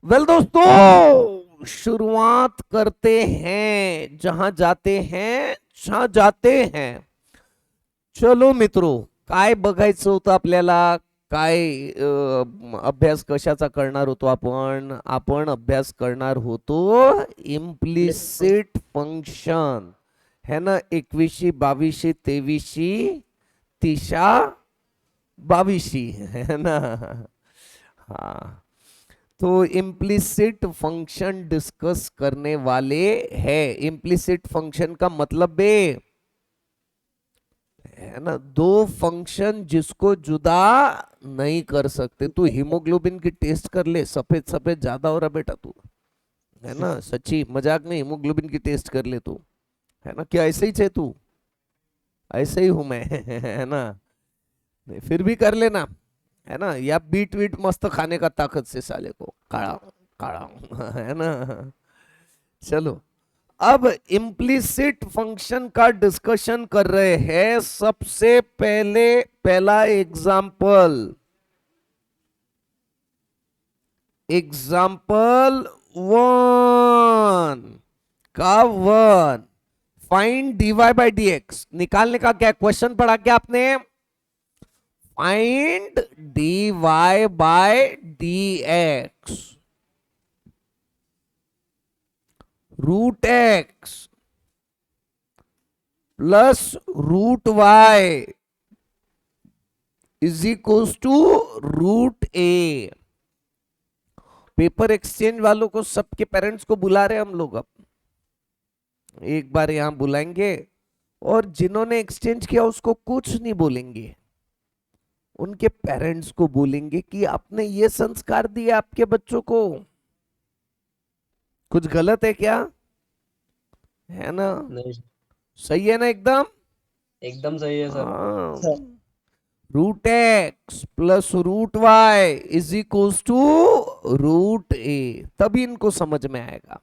Well दोस्तों, शुरुआत करते हैं जहां जाते हैं। चलो मित्रो, काय बघायचं होतं आपल्याला? काय अभ्यास कशाचा करणार होतो आपण? आपण अभ्यास करणार होतो इम्प्लिसिट फंक्शन, है ना? 21शी 22शी 23शी तिशा 22शी, है ना? हाँ, तो इम्प्लिसिट फंक्शन डिस्कस करने वाले हैं। इम्प्लिसिट फंक्शन का मतलब है ना, दो फंक्शन जिसको जुदा नहीं कर सकते। तू हीमोग्लोबिन की टेस्ट कर ले, सफेद सफेद ज्यादा हो रहा बेटा तू, है ना? सच्ची मजाक नहीं, हीमोग्लोबिन की टेस्ट कर ले तू, है ना? क्या ऐसे ही छे तू? ऐसे ही हूं मैं, है ना? नहीं, फिर भी कर लेना, है ना? या बीट वीट मस्त खाने का ताकत से साले को, काड़ा काड़ा, है ना? चलो, अब इम्प्लिसिट फंक्शन का डिस्कशन कर रहे हैं। सबसे पहले पहला एग्जाम्पल, एग्जाम्पल वन का one, find dy by d x. निकालने का क्या क्वेश्चन पढ़ा क्या आपने? Find dy by d x, root x plus root y is equals to root A. Paper exchange वालों को, सबके पेरेंट्स को बुला रहे हम लोग। अब एक बार यहां बुलाएंगे और जिन्होंने एक्सचेंज किया उसको कुछ नहीं बोलेंगे, उनके पेरेंट्स को बोलेंगे कि आपने ये संस्कार दिया आपके बच्चों को, कुछ गलत है क्या? है ना? नहीं, सही है ना एकदम? एकदम सही है सर। हाँ, root x plus root y is equals to root a. तभी इनको समझ में आएगा,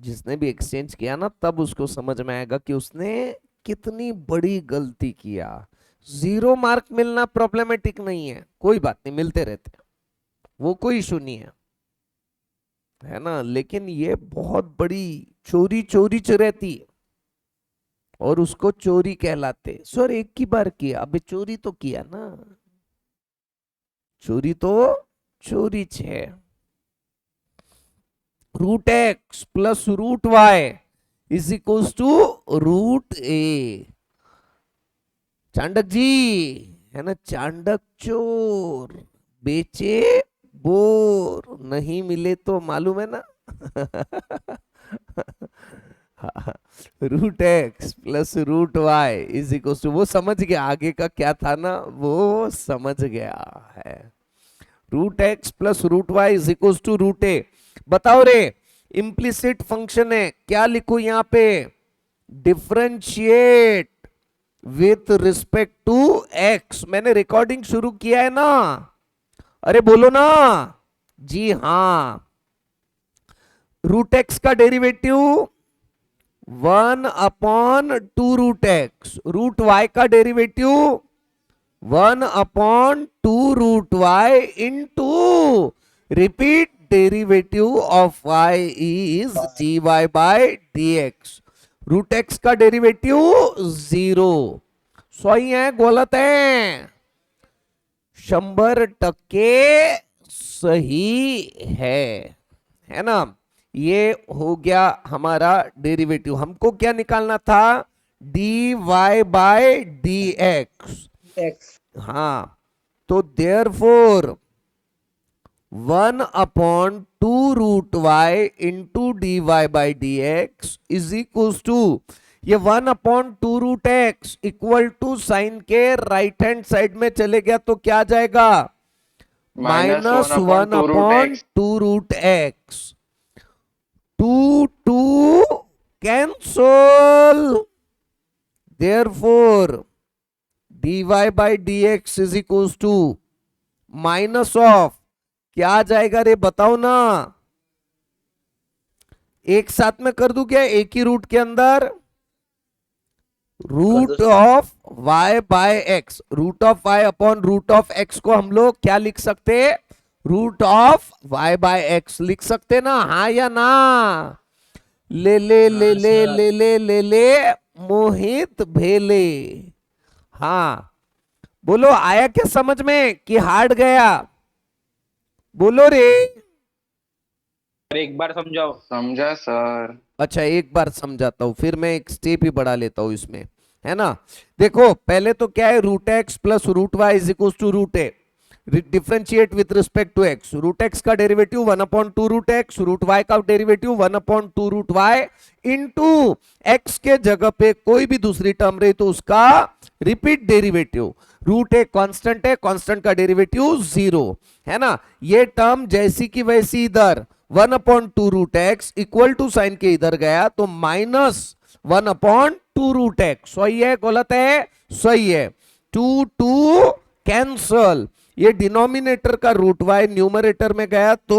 जिसने भी एक्सचेंज किया ना, तब उसको समझ में आएगा कि उसने कितनी बड़ी गलती किया। 0 मार्क मिलना प्रॉब्लमेटिक नहीं है, कोई बात नहीं, मिलते रहते हैं, वो कोई इशू नहीं है ना? लेकिन ये बहुत बड़ी चोरी चोरी च रहती है, और उसको चोरी कहलाते। सर एक की बार किया, अबे चोरी तो किया ना, चोरी तो चोरी है। Root x plus root y is equals to root a. Chandak ji, है ना? चांडक चोर, बेचे बोर, नहीं मिले तो मालूम है ना? Root x plus root y is equal to, वो समझ गया आगे का क्या था ना, वो समझ गया है। Root x plus root y is equal to root a. बताओ रे, इम्प्लिसिट फंक्शन है, क्या लिखू यहां पे? Differentiate with respect to x. मैंने रिकॉर्डिंग शुरू किया है ना? अरे बोलो ना। जी हां, रूट एक्स का derivative 1/2 root x, root y का derivative 1/2 root y into, repeat, derivative of y is d y by d x. Root x का डेरिवेटिव 0। सही है गलत है? 100% सही है ना? ये हो गया हमारा डेरिवेटिव। हमको क्या निकालना था? D y by d x. X. हाँ, तो therefore 1/2 root y into d y by d x is equals to, ये 1/2 root x equal to sign के राइट हैंड साइड में चले गया तो क्या आ जाएगा? Minus minus one one upon two root upon x. Two root x. Two two cancel, therefore dy by d x is equal to minus of, क्या आ जाएगा रे बताओ ना? एक साथ में कर दूं क्या, एक ही रूट के अंदर? कर दो root sir. Of y by x, root of y upon root of x को हम लोग क्या लिख सकते हैं? Root of y by x लिख सकते ना, हाँ या ना? ले ले ले ले सर। ले ले ले ले मोहित भेले। हाँ बोलो, आया क्या समझ में कि हार्ड गया? बोलो रे। एक बार समझाओ। समझा सर। अच्छा एक बार समझाता हूं, फिर मैं एक स्टेप ही बढ़ा लेता हूं इसमें, है ना? देखो पहले तो क्या है, root x plus root y is equal to root a. Differentiate with respect to x. Root x का derivative 1/2 root x, root y का derivative 1/2 root y into x के जगह पे कोई भी दूसरी टर्म रही तो उसका रिपीट डेरिवेटिव। रूट एक कांस्टेंट है, कांस्टेंट का डेरिवेटिव 0, है ना? ये टर्म जैसी की वैसी इधर 1/2 root x equal to sign के इधर गया तो -1/2 रूट एक्स। सही है गलत है? सही है। 2 2 कैंसल, ये डिनोमिनेटर का रूट वाई न्यूमरेटर में गया तो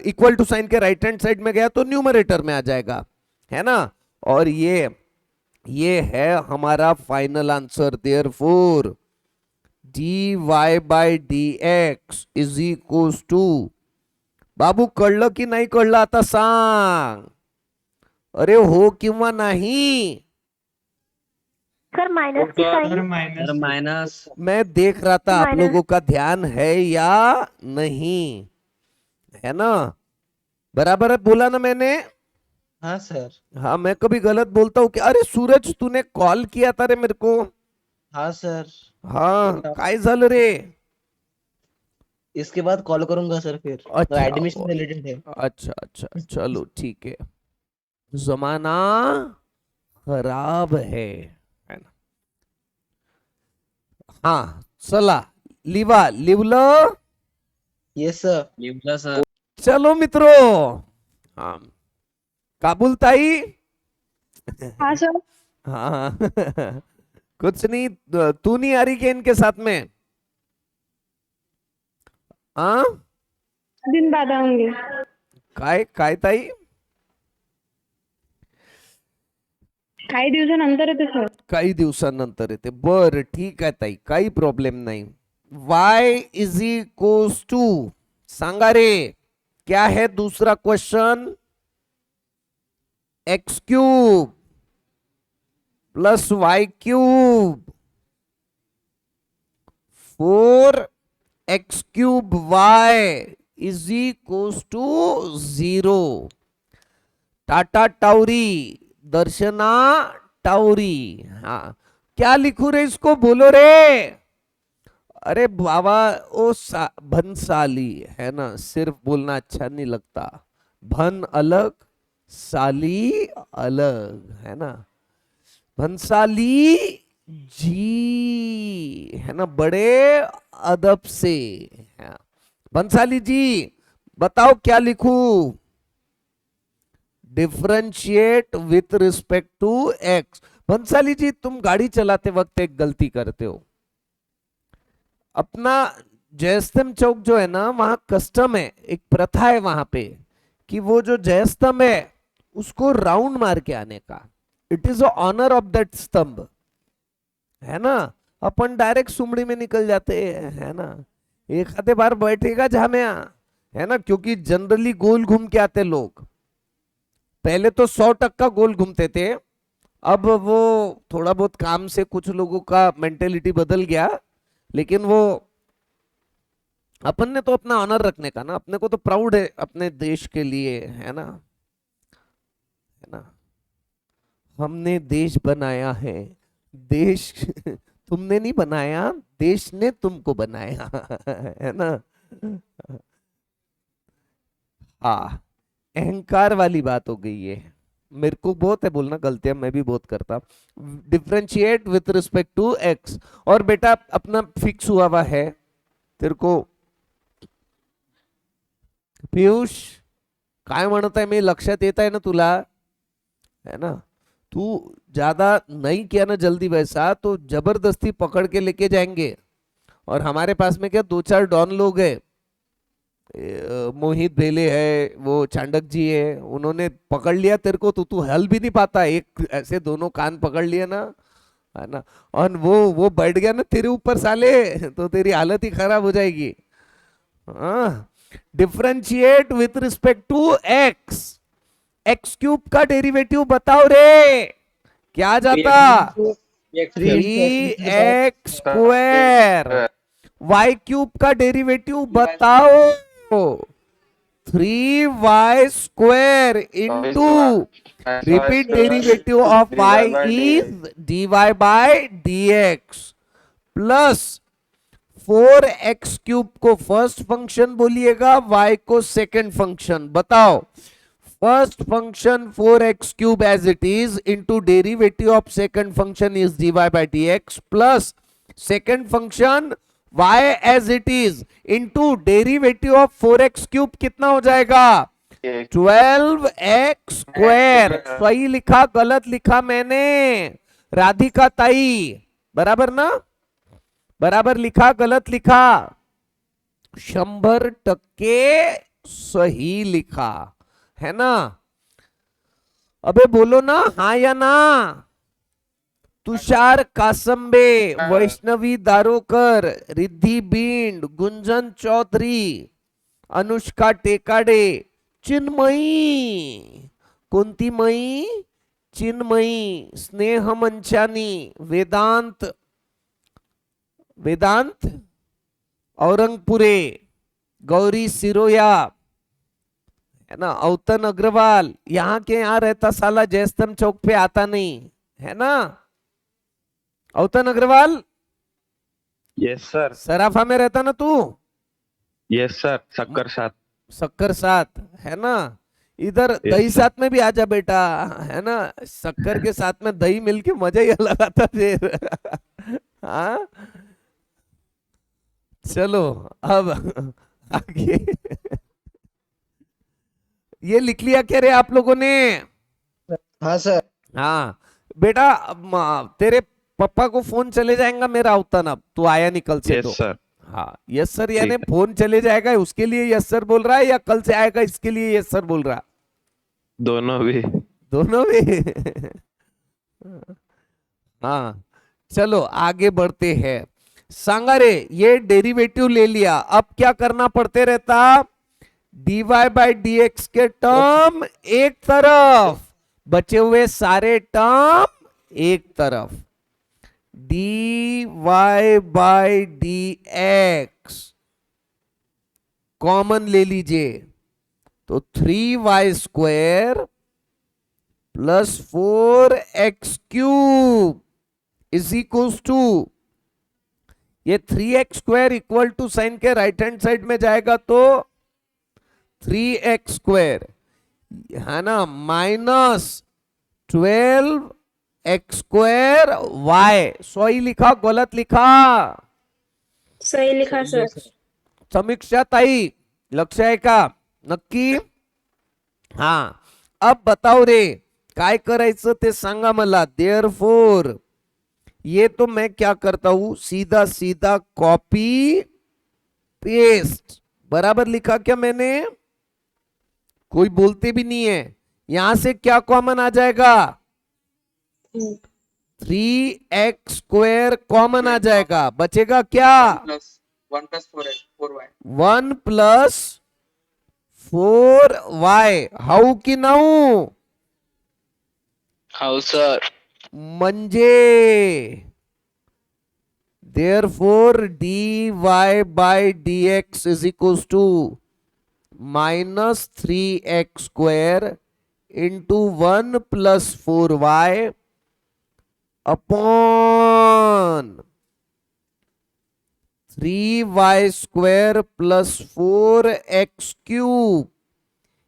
इक्वल टू साइन के राइट हैंड साइड में गया तो न्यूमरेटर में आ जाएगा, है ना? और ये है हमारा final answer. Therefore dy by dx is equals to, बाबू कळलं की नाही कळलं आता सांग? अरे हो किंवा नाही? सर माइनस की साइन। Sir minus. मैं देख रहा था आप माइनस। लोगों का ध्यान है या नहीं, है ना? बराबर है बोला ना मैंने? हाँ सर। हाँ मैं कभी गलत बोलता हूँ कि अरे सूरज तूने कॉल किया था रे मेरे को। हाँ सर। हाँ काय झालं रे? इसके बाद कॉल करूंगा सर फिर, तो अच्छा एडमिशन रिलेटेड है। अच्छा अच्छा चलो ठीक है। जमाना खराब है ना? हाँ चला लिवा लिवलं। Yes sir. लिवला सर। चलो मित्रों, हाँ काबुल ताई। हाँ सर। हाँ कुछ नहीं, तू नहीं आ रही क्या इनके साथ में? हाँ दिन बाद आऊंगे। काय काय ताई? काही दिवसानंतर येते सर। काही दिवसानंतर येते, बर ठीक आहे ताई, काही प्रॉब्लेम नाही। y इज इक्वल्स टू, सांगा रे क्या है दूसरा question? X cube plus y cube 4x cube y is equals to 0। टाटा टाउरी, दर्शना टाउरी। हाँ क्या लिखू रे इसको, बोलो रे? अरे बाबा ओ भनसाली है ना, सिर्फ बोलना अच्छा नहीं लगता। भन अलग साली अलग, है ना? भंसाली जी, है ना, बड़े अदब से। हाँ। भंसाली जी बताओ क्या लिखूं? Differentiate with respect to x. Bhansali ji तुम गाड़ी चलाते वक्त एक गलती करते हो। अपना जयस्तंभ चौक जो है ना, वहां कस्टम है, एक प्रथा है वहां पे कि वो जो जयस्तंभ है उसको राउंड मार के आने का। It is honour of that स्तंभ, है ना? अपन डायरेक्ट सुमड़ी में निकल जाते हैं, है ना? एक आधे बार बैठेगा झामिया, है ना? क्योंकि जनरली गोल घूम के आते लोग। पहले तो 100% गोल घूमते थे, अब वो थोड़ा बहुत काम से कुछ लोगों का मेंटेलिटी बदल गया, लेकिन वो अपन ने तो अपना ऑनर रखने का ना, अपने को तो प्राउड है अपने देश के लिए, है ना? है ना? हमने देश बनाया है, देश तुमने नहीं बनाया, देश ने तुमको बनाया है ना? हाँ अहंकार वाली बात हो गई है। मेरे को बहुत है बोलना, गलतियां मैं भी बहुत करता। Differentiate with respect to x, और बेटा अपना फिक्स हुआ है तेरे को। पीयूष काय म्हणत आहे मी, लक्षात येत आहे ना तुला? है ना? तू ज्यादा नहीं किया ना जल्दी वैसा तो जबरदस्ती पकड़ के लेके जाएंगे। और हमारे पास में क्या 2-4 डॉन लोग हैं, मोहित भेले है, वो चांडक जी है, उन्होंने पकड़ लिया तेरे को तो तू हल भी नहीं पाता। एक ऐसे दोनों कान पकड़ लिया ना, है ना? और वो बैठ गया ना तेरे ऊपर साले, तो तेरी हालत ही खराब हो जाएगी। Differentiate with respect to x, x cube का डेरिवेटिव बताओ रे, क्या जाता? 3x square. y क्यूब का डेरिवेटिव बताओ, 3y square into, repeat derivative of y is dy by dx plus 4x cube को फर्स्ट फंक्शन बोलिएगा, y को सेकंड फंक्शन। बताओ, first function 4x cube as it is into derivative of second function is dy by dx plus second function y as it is into derivative of 4x cube कितना हो जाएगा? 12x square। सही लिखा गलत लिखा मैंने? राधिका ताई बराबर ना? बराबर लिखा गलत लिखा? 100% सही लिखा है ना? अबे बोलो ना हाँ या ना? तुषार कासंबे, वैष्णवी दारोकर, रिद्धि बींड, गुंजन चौधरी, अनुष्का टेकाडे, चिन्मयी, कोणती मयी? चिन्मयी, स्नेह मंचानी, वेदांत, वेदांत औरंगपुरे, गौरी सिरोया है ना, अवतन अग्रवाल, यहाँ के यहाँ रहता साला, जयस्तंभ चौक पे आता नहीं है ना? अवतन अग्रवाल, यस सर। सराफा में रहता ना तू? यस सर, शक्कर साथ। शक्कर साथ है ना? इधर Yes, दही sir. साथ में भी आजा बेटा, है ना? शक्कर के साथ में दही मिलके मजा ही अलग आता फिर। हाँ चलो अब आगे। ये लिख लिया क्या रे आप लोगों ने? हाँ सर। हाँ बेटा, तेरे पापा को फोन चले जाएगा मेरा अवतन, अब तू आया नहीं कल से तो। Yes sir. हाँ यस सर, यानी ठीक है। फोन चले जाएगा उसके लिए यस सर बोल रहा है, या कल से आएगा इसके लिए यस सर बोल रहा है? दोनों भी। दोनों भी। हाँ चलो आगे बढ़ते हैं। सांगारे ये डेरिवेटिव ले लिया, अब क्या करना पड़ते रहता? dy बाई dx के टर्म एक तरफ, बचे हुए सारे टर्म एक तरफ। dy बाई dx कॉमन ले लीजिए, तो 3y square plus 4x cube is equals to, ये 3x square equal to sign के राइट हैंड साइड में जाएगा तो 3x स्क्वायर है ना, माइनस 12x स्क्वायर y। सही लिखा गलत लिखा? सही लिखा सर। समीक्षा ताई लक्ष आहे का नक्की? हा अब बताओ रे काय करायचं ते सांगा मला। देयरफॉर ये तो मैं क्या करता हूं, सीधा सीधा कॉपी पेस्ट, बराबर लिखा क्या मैंने? कोई बोलते भी नहीं है। यहां से क्या कॉमन आ जाएगा? 3x स्क्वायर कॉमन आ जाएगा, बचेगा क्या? 1 plus 4y। 1 प्लस 4y, हाऊ की नाऊ? हाउ सर। म्हणजे therefore dy by dx is equals to minus 3x square into 1 plus 4y upon 3y square plus 4x cube,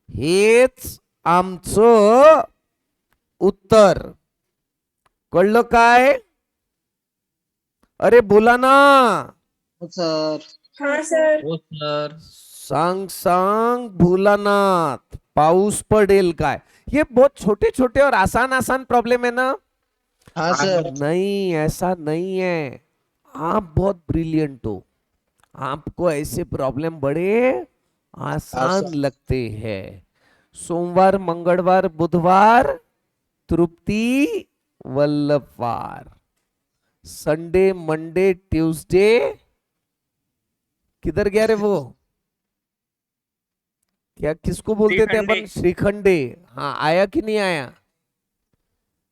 हेच आमचं उत्तर। कळलं काय? अरे बोला ना, हो सर। हाँ सर। हो सर। सांग सांग भोलानाथ, पाऊस पडेल काय? ये बहुत छोटे छोटे और आसान आसान प्रॉब्लम है ना? हाँ सर। नहीं ऐसा नहीं है, आप बहुत ब्रिलियंट हो, आपको ऐसे प्रॉब्लम बड़े आसान लगते हैं। सोमवार मंगलवार बुधवार तृप्ति वल्लभवार, संडे मंडे ट्यूसडे किधर गया रे वो? क्या किसको बोलते थे श्रीखंडे। अपन? श्रीखंडे। हाँ, आया कि नहीं आया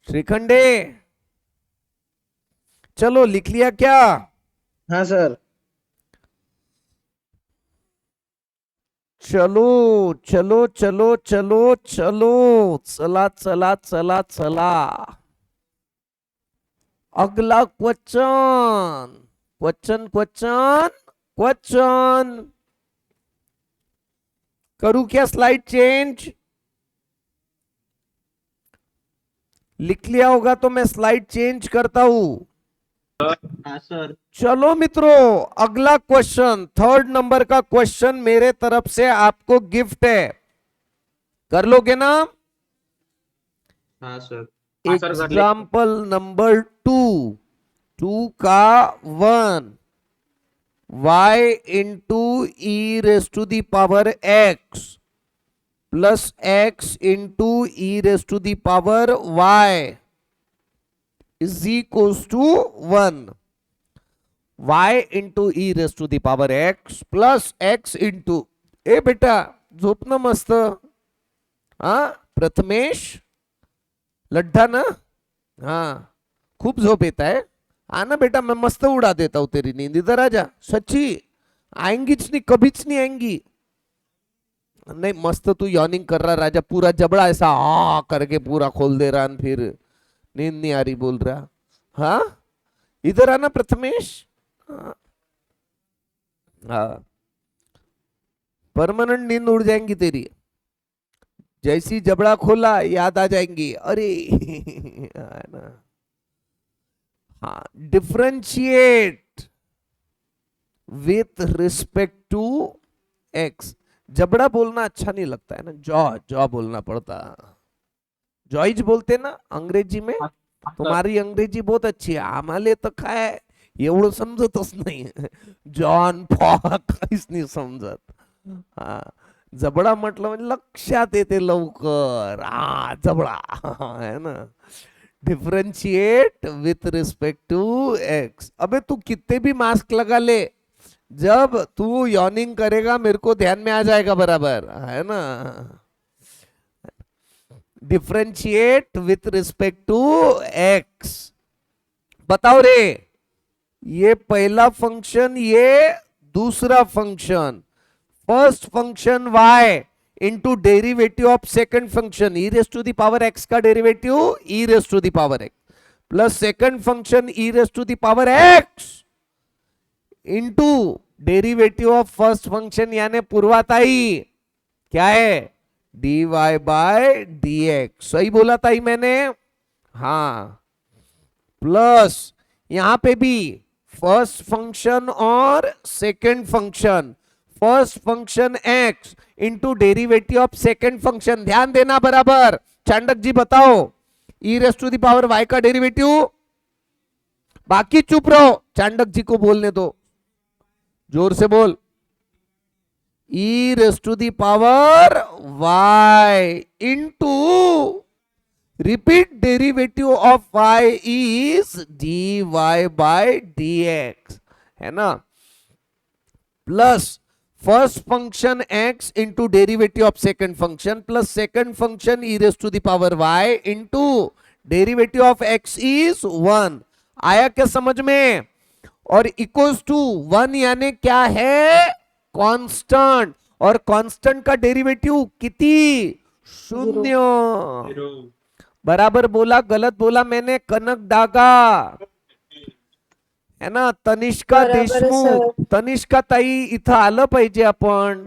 श्रीखंडे? चलो लिख लिया क्या? हाँ सर। चलो चलो चलो चलो चलो, चला चला चला चला। अगला क्वेश्चन क्वेश्चन क्वेश्चन क्वेश्चन। करूं क्या स्लाइड चेंज? लिख लिया होगा तो मैं स्लाइड चेंज करता हूं। हाँ सर। चलो मित्रों, अगला क्वेश्चन, थर्ड नंबर का क्वेश्चन मेरे तरफ से आपको गिफ्ट है। कर लोगे ना? हाँ सर। एग्जाम्पल नंबर 2 का 1 y into e raise to the power x plus x into e raise to the power y is equals to 1। y into e raise to the power x plus x into, ए बेटा झोपणं मस्त हा प्रथमेश, लड्ढा ना? हाँ, खूप झोप येत आहे। आना बेटा, मैं मस्त उड़ा देता हूं तेरी नींद। इधर आजा। सच्ची आएंगीच नहीं, कभीच नहीं आएंगी। नहीं, मस्त तू यॉर्निंग कर रहा राजा, पूरा जबड़ा ऐसा आ करके पूरा खोल दे रहा, फिर नींद नहीं आ रही बोल रहा। हाँ, इधर आना प्रथमेश। हाँ, हाँ, परमानेंट नींद उड़ जाएंगी तेरी। जैसी जबड़ा खोला याद आ जाएंगी। अरे है ना। हाँ, differentiate with respect to x. जबड़ा बोलना अच्छा नहीं लगता है ना, जॉ जॉ बोलना पड़ता। जॉइज बोलते ना अंग्रेजी में। तुम्हारी अंग्रेजी बहुत अच्छी आहे, आम्हाला तर काय एवढं समजतच नाही। जॉन पॉल काहीच नाही समजत। हा, जबडा म्हटलं म्हणजे लक्षात येते लवकर। हा, जबडा है ना। Differentiate with respect to x. अबे तू कितने भी मास्क लगा ले, जब तू यॉर्निंग करेगा मेरे को ध्यान में आ जाएगा बराबर, है ना। Differentiate with respect to x. बताओ रे, ये पहला फंक्शन, ये दूसरा function. First function y into derivative of second function e raise to the power x का derivative e raise to the power x plus second function e raise to the power x into derivative of first function, यानी पूर्वाताई क्या है? dy by dx। सही बोला था ही मैंने? हाँ, प्लस यहां पे भी फर्स्ट फंक्शन और second function. First function x into derivative of second function. ध्यान देना बराबर। चांडक जी बताओ, e raise to the power y का डेरिवेटिव। बाकी चुप रहो, चांडक जी को बोलने दो, जोर से बोल। E raise to the power y into, repeat, derivative of y is dy by dx, है ना। Plus first function x into derivative of second function plus second function e raise to the power y into derivative of x is 1। आया क्या समझ में? और equals to 1 यानी क्या है? कांस्टेंट। और कांस्टेंट का डेरिवेटिव कितनी? 0। बराबर बोला, गलत बोला मैंने? कनक डागा, है ना। तनिष्का बराबर आहे, देशमुख, सर. तनिष्का ताई इथं आलं पाहिजे आपण।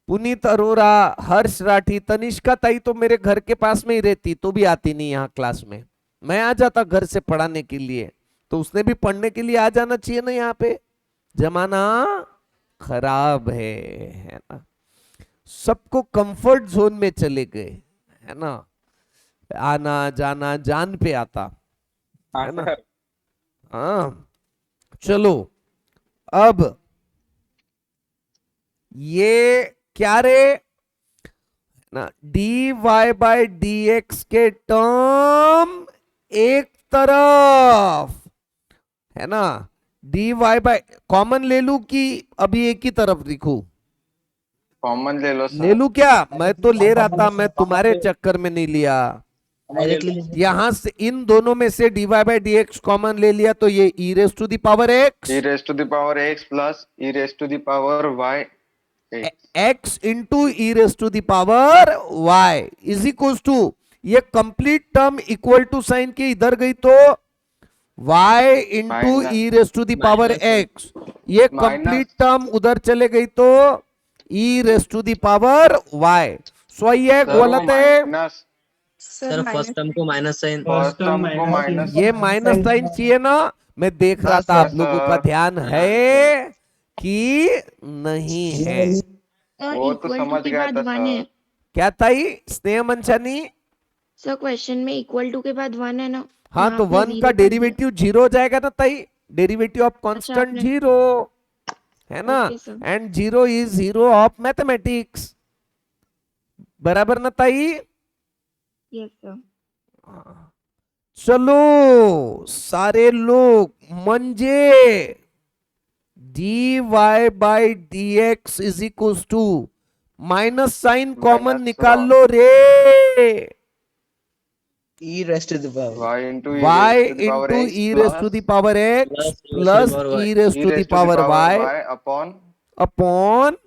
पुनीत अरोरा, हर्ष राठी। तनिष्का ताई तो मेरे घर के पास में ही रहती, तो भी आती नहीं यहाँ क्लास में। मैं आ जाता घर से पढ़ाने के लिए, तो उसने भी पढ़ने के लिए आ जाना चाहिए ना। यहाँ पे जमाना खराब है ना। सबको कंफर्ट जोन में चले गए, है ना। आना जाना जान पे आता, है ना। हाँ, चलो अब ये क्या रे ना, dy बाय dx के टर्म एक तरफ, है ना। dy बाय कॉमन ले लू कि अभी एक ही तरफ लिखू? कॉमन ले लो ले सर। लूं क्या? मैं तो ले रहा था, मैं तुम्हारे चक्कर में नहीं लिया। यहां से इन दोनों में से dy by d x common ले लिया तो ये e raise to the power x, e raise to the power x plus e raise to the power y x into e raise to the power y is equal to, ये complete term equal to sign के इधर गई तो y into Minus- e raise to the power x, ये complete term उधर चले गई तो e raise to the power y। सही है गलत है? माइनस सर फर्स्ट टर्म को माइनस साइन, फर्स्ट टर्म को माइनस ये माइनस साइन चाहिए ना? मैं देख रहा था आप लोगों का ध्यान है कि नहीं है। वो तो समझ गया था सर। क्या ताई स्नेह मंचानी? सर क्वेश्चन में इक्वल टू के बाद 1 है ना? हाँ यहाँ तो पे 1 का zero कर डेरिवेटिव 0 हो जाएगा ना ताई, डेरिवेटिव ऑफ कांस्टेंट आपने- 0 है ना, Okay, sir. And 0 is 0 of mathematics, बराबर ना ताई? दिया। Yes, sir. चलो सारे लोग म्हणजे dy by d x is equal to minus sign common Minus निकाल one. लो रे, e raised to the power y into y into e raise to the power x plus e raise to the power y upon upon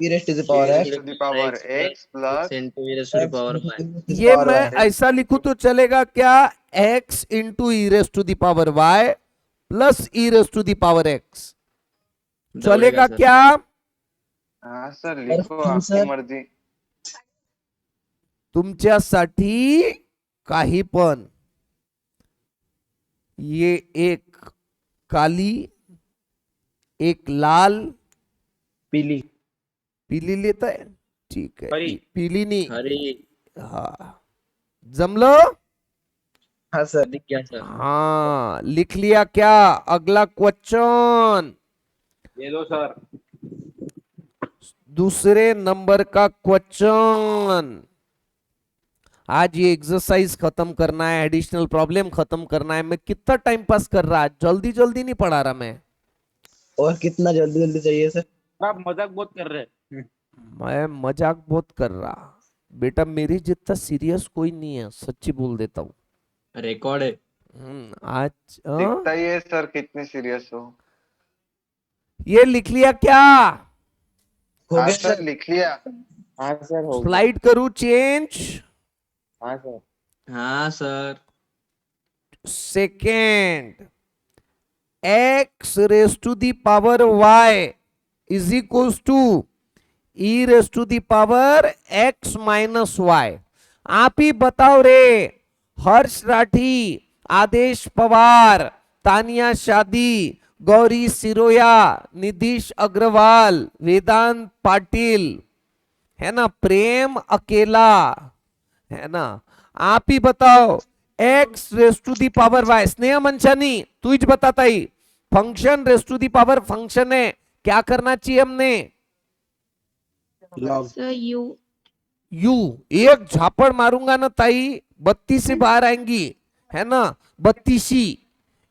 e raised to the power e x raise to the power x plus into e raise to the power y. ये मैं ऐसा लिखूं तो चलेगा क्या? x into e raise to the power y plus e raise to the power x चलेगा sir. क्या? हाँ सर लिखो सर, आपकी मर्जी। तुमच्यासाठी काही पण। ये एक काली, एक लाल, पीली पीली लेता है, ठीक है, हरी। पीली नहीं, हरी हाँ जमलो। हाँ सर दिख गया सर। हाँ लिख लिया क्या? अगला क्वेश्चन, ये लो सर। दूसरे नंबर का क्वेश्चन। आज ये एक्सरसाइज खत्म करना है, एडिशनल प्रॉब्लम खत्म करना है। मैं कितना टाइम पास कर रहा, जल्दी जल्दी नहीं पढ़ा रहा मैं। और कितना जल्दी जल्दी चाहिए सर? आप मजाक बहुत कर रहे हैं। मैं मजाक बहुत कर रहा बेटा, मेरी जितना सीरियस कोई नहीं है, सच्ची बोल देता हूँ। रिकॉर्ड है। आज दिखता ही है सर कितने सीरियस हो। ये लिख लिया क्या? हो हाँ गया सर सर। लिख लिया। हाँ सर हो गया। स्लाइड करूँ चेंज? हाँ सर। हाँ sir. Second, x raise to the power y is equals to e raise to the power x minus y. आप ही बताओ रे, हर्ष राठी, आदेश पवार, तानिया शादी, गौरी सिरोया, निधीश अग्रवाल, वेदांत पाटिल, है ना, प्रेम अकेला, है ना, आप ही बताओ x raise to the power y। Sneh Manchani तू ही बताता ही, function raise to the power function है, क्या करना चाहिए हमने? लॉग सर u एक झापड़ मारूंगा ना ताई, 32 से बाहर आएंगी, है ना, 32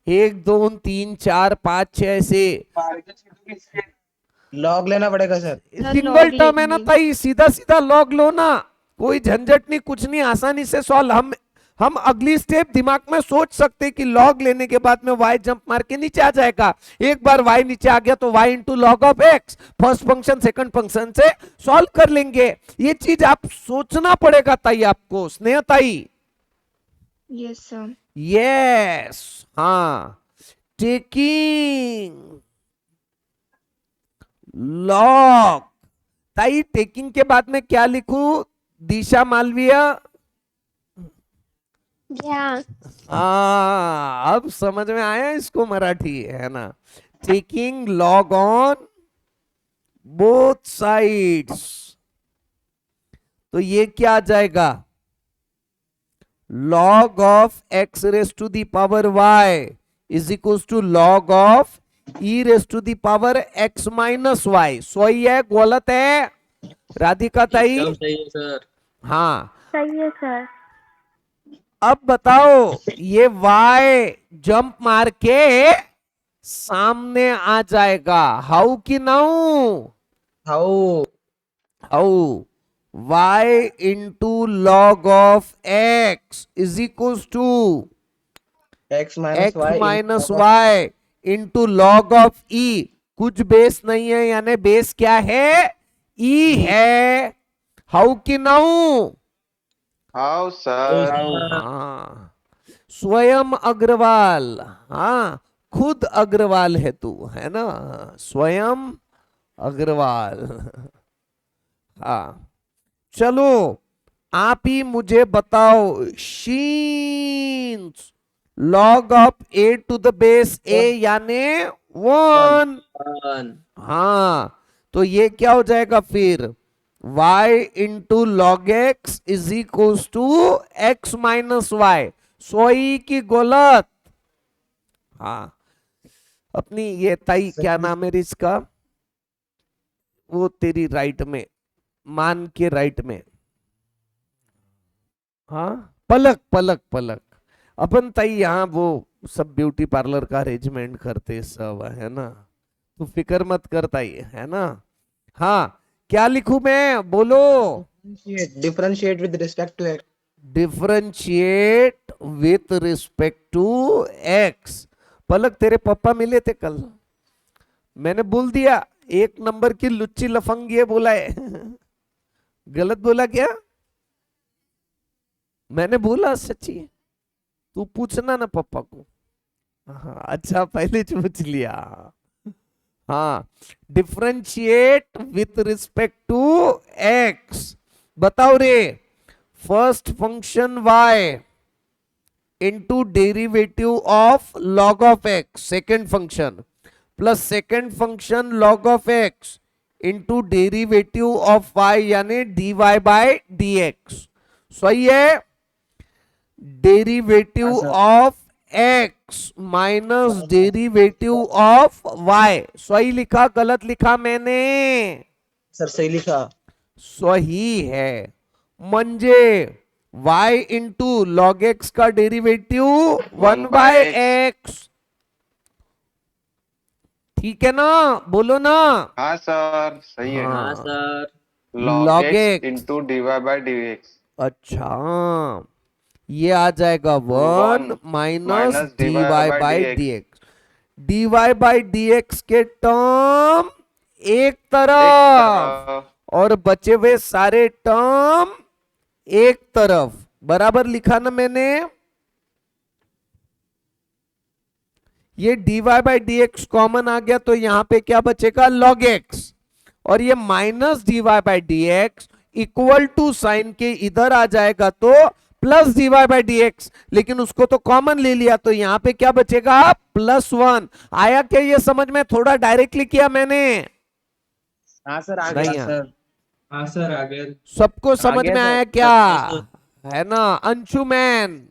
1 2 3 4 5 6 ऐसे लॉग लेना पड़ेगा सर। सिंगल log टर्म है ना लेंगे। ताई, सीधा सीधा लॉग लो ना, कोई झंझट नहीं, कुछ नहीं, आसानी से सॉल्व। हम अगली स्टेप दिमाग में सोच सकते कि लॉग लेने के बाद में y जंप मार के नीचे आ जाएगा। एक बार y नीचे आ गया तो y into log of x, first function second function से सॉल्व कर लेंगे। ये चीज आप सोचना पड़ेगा ताई आपको, स्नेह ताई। Yes sir. यस, हाँ, टेकिंग लॉग। ताई टेकिंग के बाद में क्या लिखूं? दिशा मालवीय। अब समझ में आया इसको मराठी, है ना। Taking log on both sides, तो ये क्या आ जाएगा? log of x raise to the power y is equal to log of e raise to the power x minus y. सही है गलत है राधिका ताई? एकदम सही है सर। हाँ, सही है सर। अब बताओ, ये y जंप मार के सामने आ जाएगा, हाउ कि now? How how y into log of x is equals to x minus x y minus y into log of e। कुछ बेस नहीं है, यानी बेस क्या है? e है। हाउ की नाउ? How, sir? हाँ, स्वयं अग्रवाल। हाँ, खुद अग्रवाल है तू, है ना? स्वयं अग्रवाल। हाँ, चलो आप ही मुझे बताओ, since log of a to the base a यानी 1। 1 हाँ, तो ये क्या हो जाएगा फिर? y into log x is equals to x minus y. सोई की गलत। हाँ, अपनी ये ताई क्या नाम है इसका, वो तेरी राइट में, मान के राइट में। हाँ, पलक पलक पलक। अपन ताई यहाँ वो सब ब्यूटी पार्लर का अरेंजमेंट करते सब, है ना? तू फिक्र मत करता ही, है ना? हाँ, क्या लिखूं मैं, बोलो? differentiate with respect to x। Differentiate with respect to x. Palak तेरे पापा मिले थे कल, मैंने बोल दिया 1 नंबर की लुच्ची लफंग ये बोला है। गलत बोला क्या? मैंने बोला सच्ची, तू पूछना ना पापा को। हाँ, अच्छा पहले पूछ लिया। हाँ, differentiate with respect to x. बताओ रे, first function y into derivative of log of x, second function, plus second function log of x into derivative of y यानी dy बाय dx। सही है? Derivative of x minus derivative of y। सही लिखा गलत लिखा मैंने? Sir सही लिखा। सही है। म्हणजे y इंटू लॉग एक्स का डेरिवेटिव 1 बाय एक्स। ठीक है ना? बोलो ना। हाँ सर, सही है। हाँ sir. log log x x। into dy by dx। अच्छा, ये आ जाएगा 1 minus dy by dx। dy by dx के टर्म एक तरफ तरफ। और बचे हुए सारे टर्म एक तरफ। बराबर लिखा ना मैंने? ये dy बाई dx कॉमन आ गया, तो यहां पे क्या बचेगा? log x। और ये minus dy by dx equal to sign के इधर आ जाएगा तो प्लस dy बाई dx, लेकिन उसको तो कॉमन ले लिया, तो यहां पे क्या बचेगा? +1। आया क्या ये समझ में? थोड़ा डायरेक्टली किया मैंने? हाँ सर आ नहीं गया है। सर। हाँ सर, आगे। सबको समझ आगे में तो- आया क्या? सबको है ना? अंशुमैन,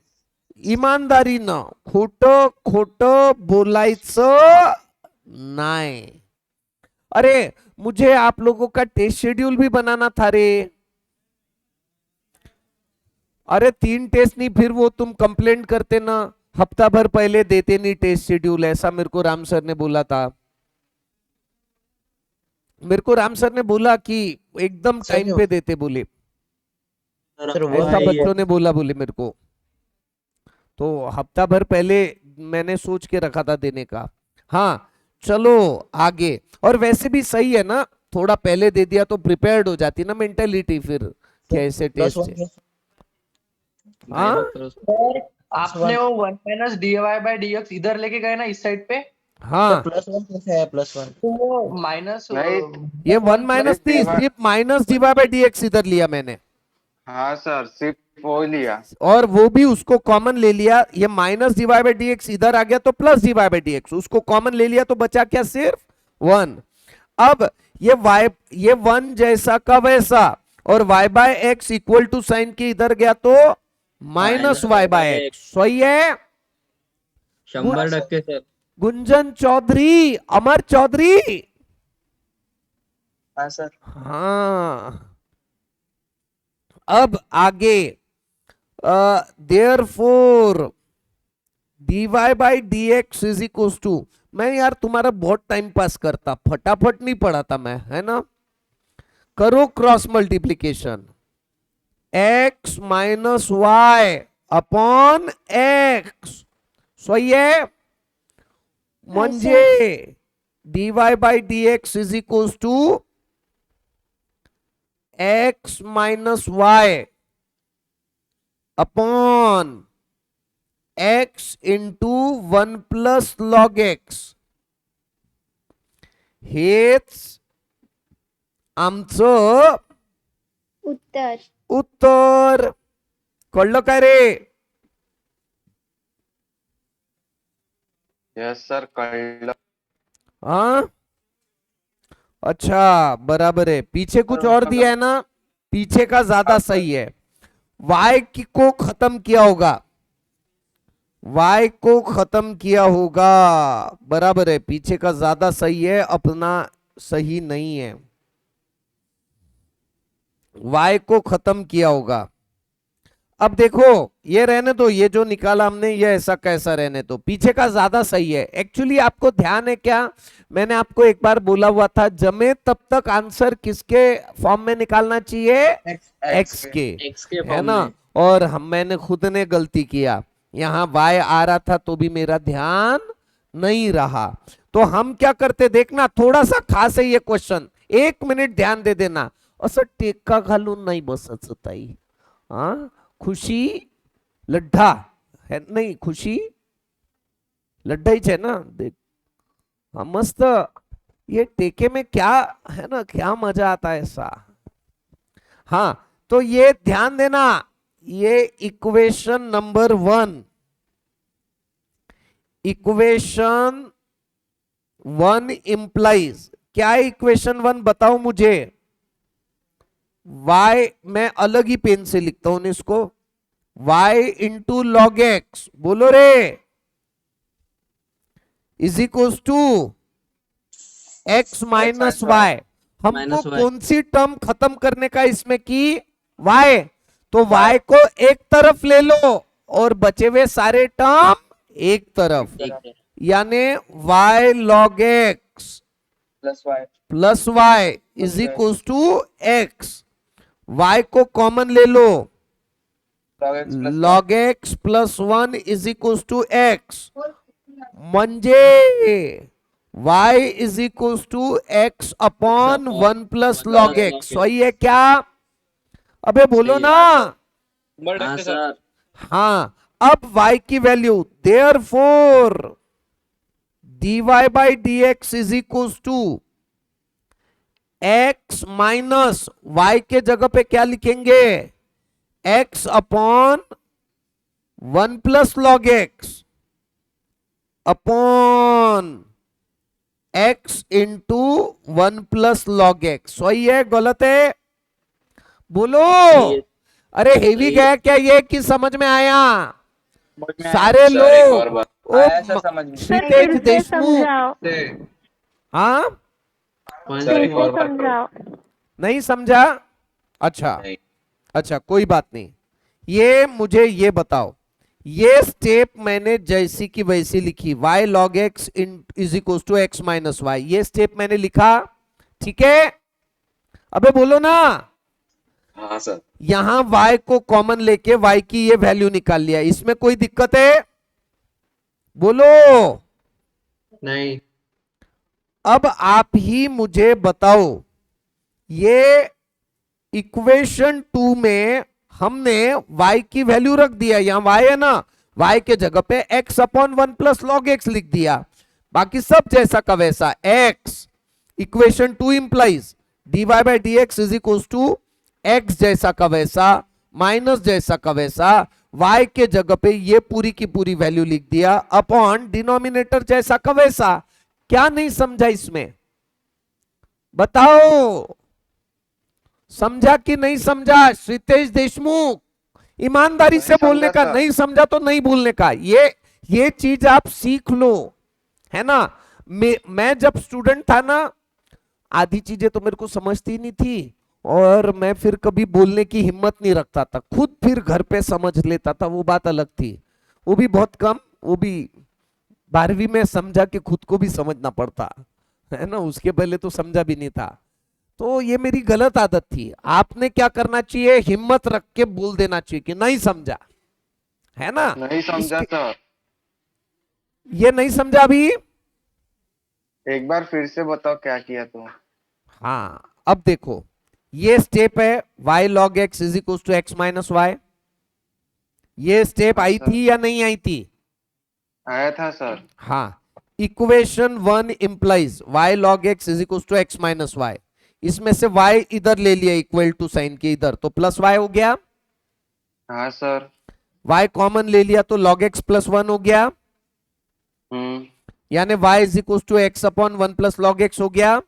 इमानदारीनं खोटं खोटं बोलायचं नाही। अरे मुझे आप लोगों का टेस्ट शेड्यूल भी बनाना था रे। अरे 3 टेस्ट नहीं, फिर वो तुम कंप्लेंट करते ना, हफ्ता भर पहले देते नहीं टेस्ट शेड्यूल। ऐसा मेरे को राम सर ने बोला था। मेरे को राम सर ने बोला कि एकदम टाइम पे देते बोले, सर वो ऐसा है बच्चों ने बोला बोले मेरे को। तो हफ्ता भर पहले मैंने सोच के रखा था देने का। हाँ चलो आगे। और वैसे भी सही है ना, थोड़ा पहले दे दिया तो प्रिपेयर्ड हो जाती ना मेंटेलिटी, फिर कैसे टेस्ट है। हाँ आपने वो 1 माइनस dy बाय dx इधर लेके गए ना, इस साइड पे, हाँ, +1 कैसे है +1? तो वो माइनस नहीं। ये 1 माइनस थी, नहीं, सिर्फ माइनस dy बाई dx इधर लिया मैंने, हाँ सर, सिर्फ वो लिया। और वो भी उसको कॉमन ले लिया। ये माइनस dy बाई dx इधर आ गया तो प्लस dy बाई dx, उसको कॉमन ले लिया तो बचा क्या? सिर्फ 1। अब ये 1 जैसा का वैसा, और y by x equal to sign के इधर गया तो माइनस y बाय एक्स। सही है? 100% सर। गुंजन चौधरी, अमर चौधरी। हाँ सर। हाँ, अब आगे therefore dy by dx is equals to, मैं यार तुम्हारा बहुत टाइम पास करता, फटाफट नहीं पढ़ाता मैं, है ना? करो cross multiplication, x minus y upon x, सही है? म्हणजे dy by dx is equal to x minus y upon x into 1 plus log x. हेच आमचं उत्तर. उत्तर. कळलं काय रे? यस सर कळलं. हाँ अच्छा बराबर है. पीछे कुछ और दिया है ना, पीछे का ज्यादा सही है. y को खत्म किया होगा, y को खत्म किया होगा, बराबर है. पीछे का ज्यादा सही है, अपना सही नहीं है. y को खत्म किया होगा. अब देखो ये रहने दो, ये जो निकाला हमने ये ऐसा कैसा रहने दो, पीछे का ज्यादा सही है. एक्चुअली आपको ध्यान है क्या, मैंने आपको एक बार बोला हुआ था जमे तब तक आंसर किसके फॉर्म में निकालना चाहिए, x के, एक्स के है फॉर्म ना. में। और मैंने खुद ने गलती किया, यहाँ y आ रहा था तो भी मेरा ध्यान नहीं रहा. तो हम क्या करते देखना, थोड़ा सा खास है ये क्वेश्चन, 1 मिनिट ध्यान दे देना. असं टेक्का घालून नाही बसायचं ताई. हा, खुशी लड्ढा है नहीं, खुशी लड्ढा ही है ना. देख हाँ मस्त, ये टेके में क्या है ना, क्या मजा आता है ऐसा. हाँ तो ये ध्यान देना, ये इक्वेशन नंबर 1, इक्वेशन 1 इंप्लाइज क्या है. इक्वेशन 1 बताओ मुझे. y मैं अलग ही पेन से लिखता हूं इसको, y इंटू लॉग एक्स, बोलो रे, is equals to x minus y. हमको y. कौन सी टर्म खत्म करने का इसमें की, y. तो y को एक तरफ ले लो और बचे हुए सारे टर्म एक तरफ, यानी y log x plus y is equals to x. y को कॉमन ले लो, log x plus 1 is equals to x, म्हणजे y is equals to x upon 1 plus log x. सही है क्या? अबे बोलो ना. हाँ सर। हाँ अब y की value, therefore dy by dx is equals to x minus y के जगह पे क्या लिखेंगे, x upon 1 plus log x upon x into 1 plus log x. सही है गलत है? बोलो. अरे हेवी गया क्या ये, कि समझ में आया? सारे लोग श्रीतेज देशमुख. हाँ नहीं समझा? अच्छा अच्छा कोई बात नहीं. ये मुझे ये बताओ, ये स्टेप मैंने जैसी की वैसी लिखी, y log x is equal to x minus y, ये स्टेप मैंने लिखा, ठीक है? अबे बोलो ना. हाँ सर. यहां y को कॉमन लेके y की ये वैल्यू निकाल लिया, इसमें कोई दिक्कत है? बोलो. नहीं। अब आप ही मुझे बताओ, ये इक्वेशन 2 में हमने y की वैल्यू रख दिया, यहां y है ना, y के जगह पे x upon 1 plus log x लिख दिया, बाकी सब जैसा का वैसा. x equation 2 implies dy by d x is equal to x जैसा का वैसा माइनस जैसा का वैसा, y के जगह पे ये पूरी की पूरी वैल्यू लिख दिया, अपॉन डिनोमिनेटर जैसा का वैसा. क्या नहीं समझा इसमें, बताओ? समझा कि नहीं समझा? श्रीतेज देशमुख, ईमानदारी से बोलने का, नहीं समझा तो नहीं बोलने का. ये चीज आप सीख लो, है ना. मैं जब स्टूडेंट था ना, आधी चीजें तो मेरे को समझती नहीं थी, और मैं फिर कभी बोलने की हिम्मत नहीं रखता था, खुद फिर घर पे समझ लेता था, वो बात अलग थी. वो भी बहुत कम, वो भी 12वीं में समझा कि खुद को भी समझना पड़ता है ना, उसके पहले तो समझा भी नहीं था. तो ये मेरी गलत आदत थी। आपने क्या करना चाहिए, हिम्मत रख के बोल देना चाहिए कि नहीं समझा, है ना। नहीं समझा सर, ये नहीं समझा अभी। एक बार फिर से बताओ क्या किया तुम। हाँ अब देखो, ये स्टेप है y log x is equal to x minus y. ये स्टेप आई अच्छा। थी या नहीं आई थी? आया था सर। हाँ, equation 1 implies y log x is equal to x minus y. इसमें से y इधर ले लिया इक्वल टू साइन के इधर, तो प्लस y हो गया। हाँ सर। y कॉमन ले लिया तो log x प्लस 1 हो गया, यानी y is equal to x upon 1 plus log x हो गया।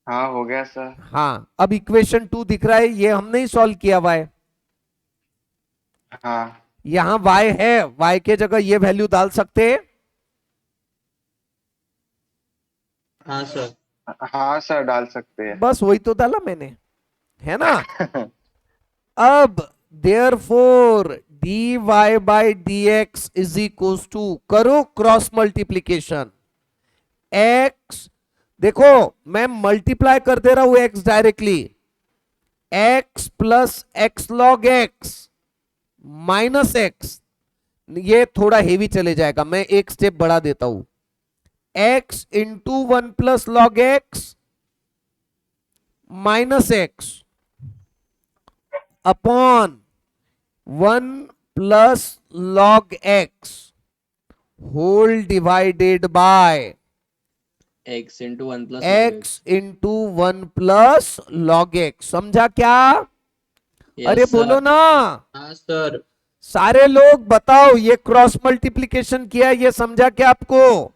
हाँ हो गया सर। हाँ, अब इक्वेशन 2 दिख रहा है, ये हमने ही सॉल्व किया y। हाँ यहां y है, y के जगह ये वैल्यू डाल सकते हैं। हाँ सर। हाँ सर डाल सकते हैं। बस वही तो डाला मैंने, है ना। अब therefore dy by dx is equal to, करो क्रॉस मल्टीप्लीकेशन, x, देखो मैं मल्टीप्लाई कर दे रहा हूं x directly, x plus x log x minus x, ये थोड़ा हेवी चले जाएगा, मैं एक स्टेप बढ़ा देता हूं, x into 1 plus log x minus x upon 1 plus log x whole divided by x into 1 plus x into 1 plus log x। समझा क्या? अरे बोलो ना, हाँ सर। सारे लोग बताओ, ये क्रॉस मल्टीप्लीकेशन किया, ये समझा क्या आपको?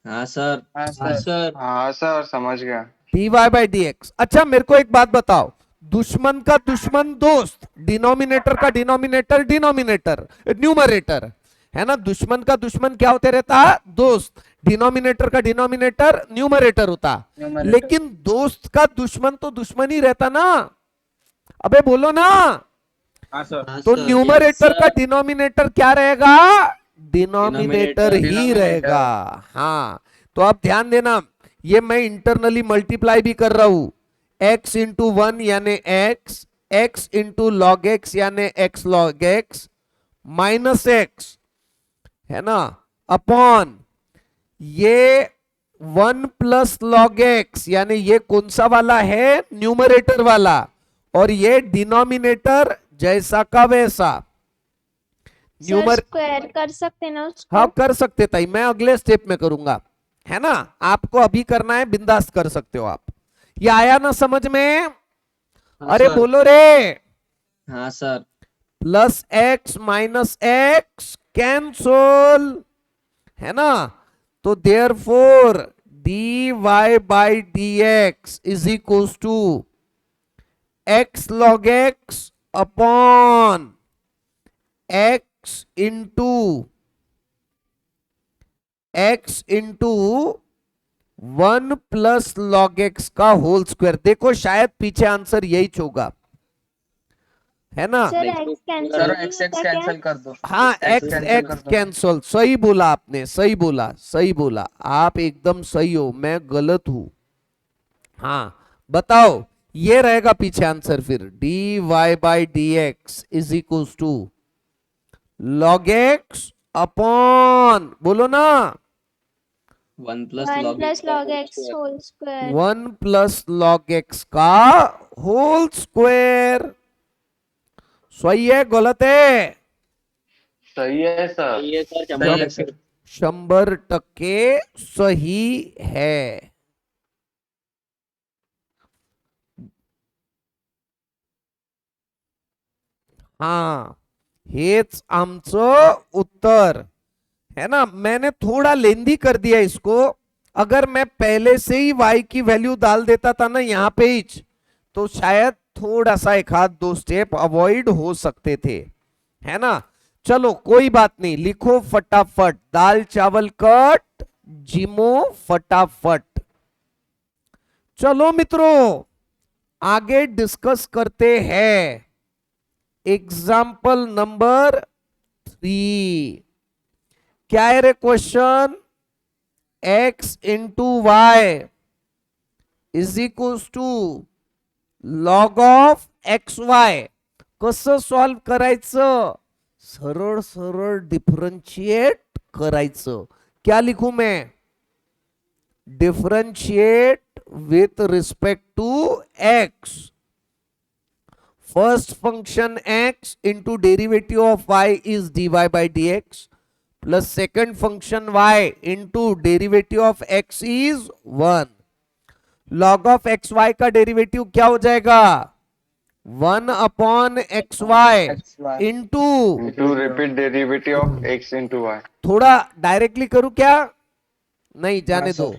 हाँ सर। हाँ हाँ सर। हाँ सर समझ गया। dy by dx। अच्छा मेरे को एक बात बताओ, दुश्मन का दुश्मन दोस्त, डिनोमिनेटर का डिनोमिनेटर डिनोमिनेटर न्यूमरेटर, है ना। दुश्मन का दुश्मन क्या होते रहता? दोस्त। डिनोमिनेटर का डिनोमिनेटर न्यूमरेटर होता। लेकिन दोस्त का दुश्मन तो दुश्मन ही रहता ना। अबे बोलो ना। हाँ तो सर। न्यूमरेटर Yes, का sir. डिनोमिनेटर क्या रहेगा? डिनोमिनेटर ही Denominator. रहेगा। हाँ, तो आप ध्यान देना, ये मैं इंटरनली मल्टीप्लाई भी कर रहा हूं, x इंटू 1 यानी x इंटू लॉग x यानी x log x minus x, है ना, अपॉन ये 1 प्लस लॉग x, यानी ये कौन सा वाला है? न्यूमरेटर वाला, और ये डिनोमिनेटर जैसा का वैसा। सर स्क्वायर कर सकते ना उसको? हाँ कर सकते ताई, मैं अगले स्टेप में करूंगा, है ना। आपको अभी करना है, बिंदास कर सकते हो आप। ये आया ना समझ में? हाँ, अरे सर। बोलो रे। हाँ sir. Plus x minus x cancel, है ना। तो therefore dy by dx is equal to x log x upon x into 1 plus log x का होल स्क्वायर। देखो शायद पीछे आंसर यही होगा, है ना। सर x कैंसिल नहीं होता क्या? कर दो। हाँ X x cancel x कर दो। कैंसल, सही बोला आपने, सही बोला, सही बोला, आप एकदम सही हो, मैं गलत हूं। हाँ बताओ, ये रहेगा पीछे आंसर फिर, dy by dx is equal to log x upon, बोलो ना, 1 plus 1 log plus log x whole square. 1 plus log x का होल स्क्वायर। सही है गलत है? सही है सर। ये सर सही है सर। 100% सही है। हाँ, हेच आमचं उत्तर, है ना। मैंने थोड़ा लेंदी कर दिया इसको, अगर मैं पहले से ही y की वैल्यू डाल देता था ना यहाँ पे ही, तो शायद थोड़ा सा एक हाथ दो स्टेप अवॉइड हो सकते थे, है ना। चलो कोई बात नहीं, लिखो फटाफट, दाल चावल कट, जिमो फटाफट। चलो मित्रों आगे डिस्कस करते हैं एग्जाम्पल नंबर 3। क्या है रे question? x into y is equals to log of x y. कसं सॉल्व करायचं? सरळ सरळ डिफरंशिएट करायचं. क्या लिखू मैं? Differentiate with respect to x. First function x into derivative of y is dy by dx plus second function y into derivative of x is 1. log of xy का derivative क्या हो जाएगा? 1 upon xy into into repeat derivative of x into y. थोड़ा directly करूं क्या? नहीं, जाने दो.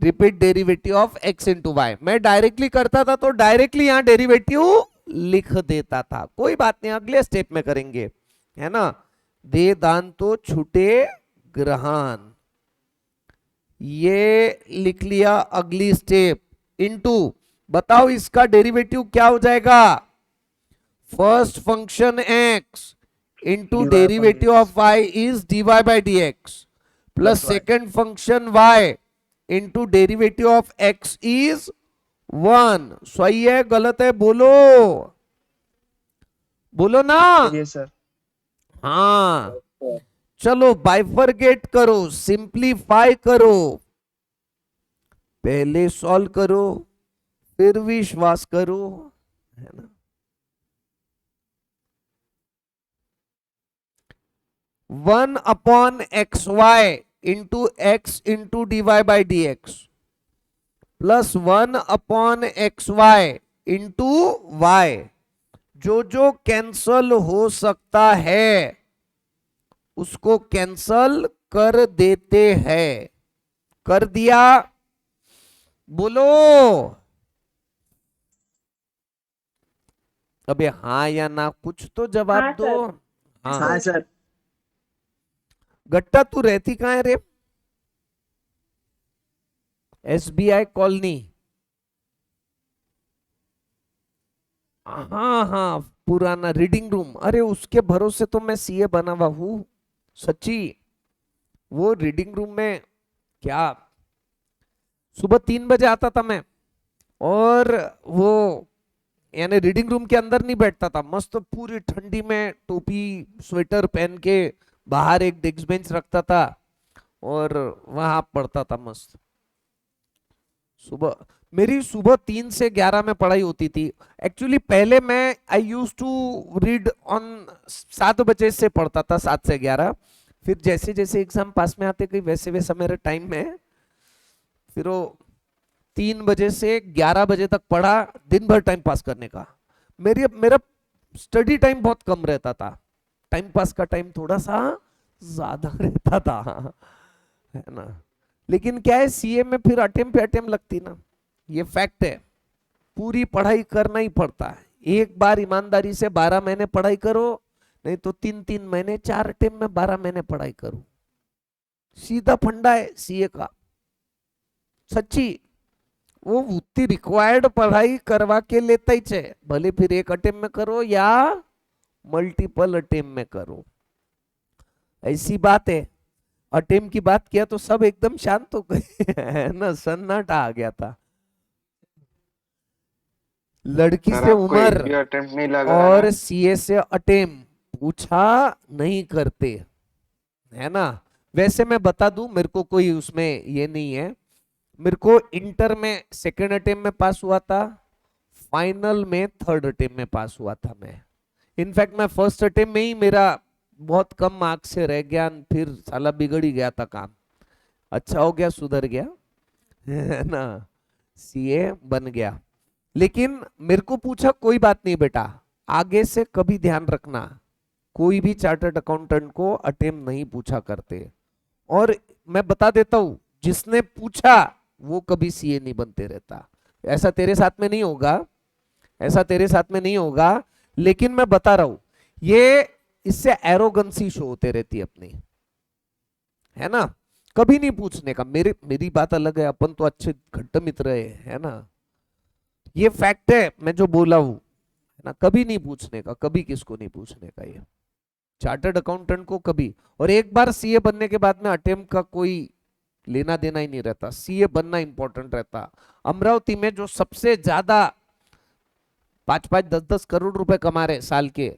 Repeat derivative of x into y. मैं डायरेक्टली करता था तो डायरेक्टली यहां डेरिवेटिव लिख देता था. कोई बात नहीं, अगले स्टेप में करेंगे, है ना. दे दान तो छूटे ग्रहण. ये लिख लिया. अगली स्टेप इनटू, बताओ इसका डेरिवेटिव क्या हो जाएगा? First function x into derivative of y is dy by dx plus second function y into derivative of x is 1. सही है गलत है? बोलो, बोलो ना. Yes sir. हाँ, चलो बाइफरगेट करो, सिंप्लीफाई करो. पहले सॉल्व करो फिर विश्वास करो, है ना. One upon x y into x into d y by d x plus 1 upon x y into y. जो जो कैंसल हो सकता है उसको कैंसल कर देते हैं. कर दिया? बोलो. अबे हाँ या ना, कुछ तो जवाब हाँ, दो. सर. हाँ सर. गट्टा, तू रहती कहाँ है रे? SBI colony. हाँ हाँ, पुराना रीडिंग रूम. अरे उसके भरोसे तो मैं सीए बना हुआ हूँ सच्ची. वो रीडिंग रूम में क्या, सुबह 3 बजे आता था मैं, और वो यानी रीडिंग रूम के अंदर नहीं बैठता था. मस्त पूरी ठंडी में टोपी स्वेटर पहन के बाहर एक डेस्क बेंच रखता था और वहां पढ़ता था मस्त. सुबह मेरी सुबह 3 से 11 में पढ़ाई होती थी. एक्चुअली पहले मैं आई यूज टू रीड ऑन 7 बजे से पढ़ता था, 7 से 11. फिर जैसे जैसे एग्जाम पास में आते गए वैसे वैसा मेरे टाइम में फिर वो 3 बजे से 11 बजे तक पढ़ा, दिन भर टाइम पास करने का. मेरा स्टडी टाइम बहुत कम रहता था, टाइम पास का टाइम थोड़ा सा ज्यादा रहता था, है ना. लेकिन क्या है, सीए में फिर अटेम्प्ट पे अटेम्प्ट लगती ना, ये फैक्ट है. पूरी पढ़ाई करना ही पड़ता है. एक बार ईमानदारी से 12 महीने पढ़ाई करो, नहीं तो 3-3 महीने 4 अटेम्प्ट में 12 महीने पढ़ाई करो. सीधा फंडा है सीए का सच्ची. वो उतनी रिक्वायर्ड पढ़ाई करवा के लेता ही है, भले फिर एक अटेम्प्ट में करो या मल्टीपल अटेम्प्ट में करो. ऐसी बात है. अटेम्प्ट की बात किया तो सब एकदम शांत हो गए, है ना, सन्नाटा आ गया था. लड़की सर, से आपको एक उम्र भी अटेम्प्ट नहीं लगा और है? सीए से अटेम्प्ट पूछा नहीं करते, है ना. वैसे मैं बता दूं, मेरे को कोई उसमें ये नहीं है. मेरे को इंटर में सेकंड अटेम्प्ट में पास हुआ था, फाइनल में थर्ड अटेम्प्ट में पास हुआ था मैं. इनफैक्ट मैं फर्स्ट अटेम्प्ट में ही मेरा बहुत कम मार्क्स से रह गया, फिर साला बिगड़ ही गया था काम. अच्छा हो गया, सुधर गया, है ना, सीए बन गया. लेकिन मेरे को पूछा, कोई बात नहीं बेटा, आगे से कभी ध्यान रखना, कोई भी चार्टर्ड अकाउंटेंट को अटेम्प्ट नहीं पूछा करते. और मैं बता देता हूं, जिसने पूछा वो कभी सीए नहीं बनते रहता. ऐसा तेरे साथ में नहीं होगा, ऐसा तेरे साथ में नहीं होगा. लेकिन मैं बता रहा हूं, ये इससे एरोगेंसी शो होते रहती है अपनी, है ना. कभी नहीं पूछने का. मेरी बात अलग है, अपन तो अच्छे घट्ट मित्र है ना. ये फैक्ट है मैं जो बोला हूं, है ना. कभी नहीं पूछने का, कभी किसको नहीं पूछने का. ये चार्टर्ड अकाउंटेंट को कभी. और एक बार सीए बनने के बाद में अटेम्प्ट का कोई लेना देना ही नहीं रहता, सीए बनना इंपॉर्टेंट रहता। अमरावती में जो सबसे ज्यादा 5-5 10-10 करोड़ रुपए कमा रहे साल के,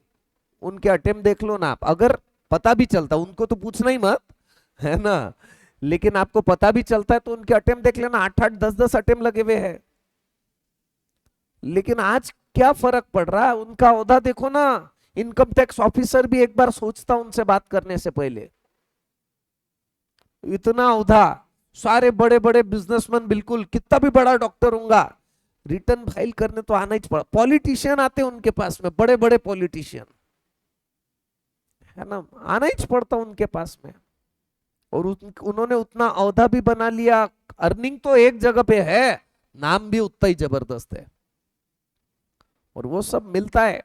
उनके अटेम्प्ट देख लो ना आप। अगर पता भी चलता, उनको तो पूछना ही मत, है ना, लेकिन आपको पता भी चलता है तो उनके अटेम्प्ट देख लेना, 8-8 10-10 अटेम्प्ट लगे हुए हैं। लेकिन आज क्या फर्क पड़ रहा है, उनका ओहदा देखो ना। इनकम टैक्स ऑफिसर भी एक बार सोचता उनसे बात करने से पहले, इतना ओहदा। सारे बड़े बड़े बिजनेसमैन, बिल्कुल कितना भी बड़ा डॉक्टर होगा, रिटर्न फाइल करने तो आना ही पड़ा। पॉलिटिशियन आते हैं उनके पास में, बड़े बड़े पॉलिटिशियन, है ना, आना ही पड़ता उनके पास में। और उन्होंने उतना ओहदा भी बना लिया, अर्निंग तो एक जगह पे है, नाम भी उतना ही जबरदस्त है, और वो सब मिलता है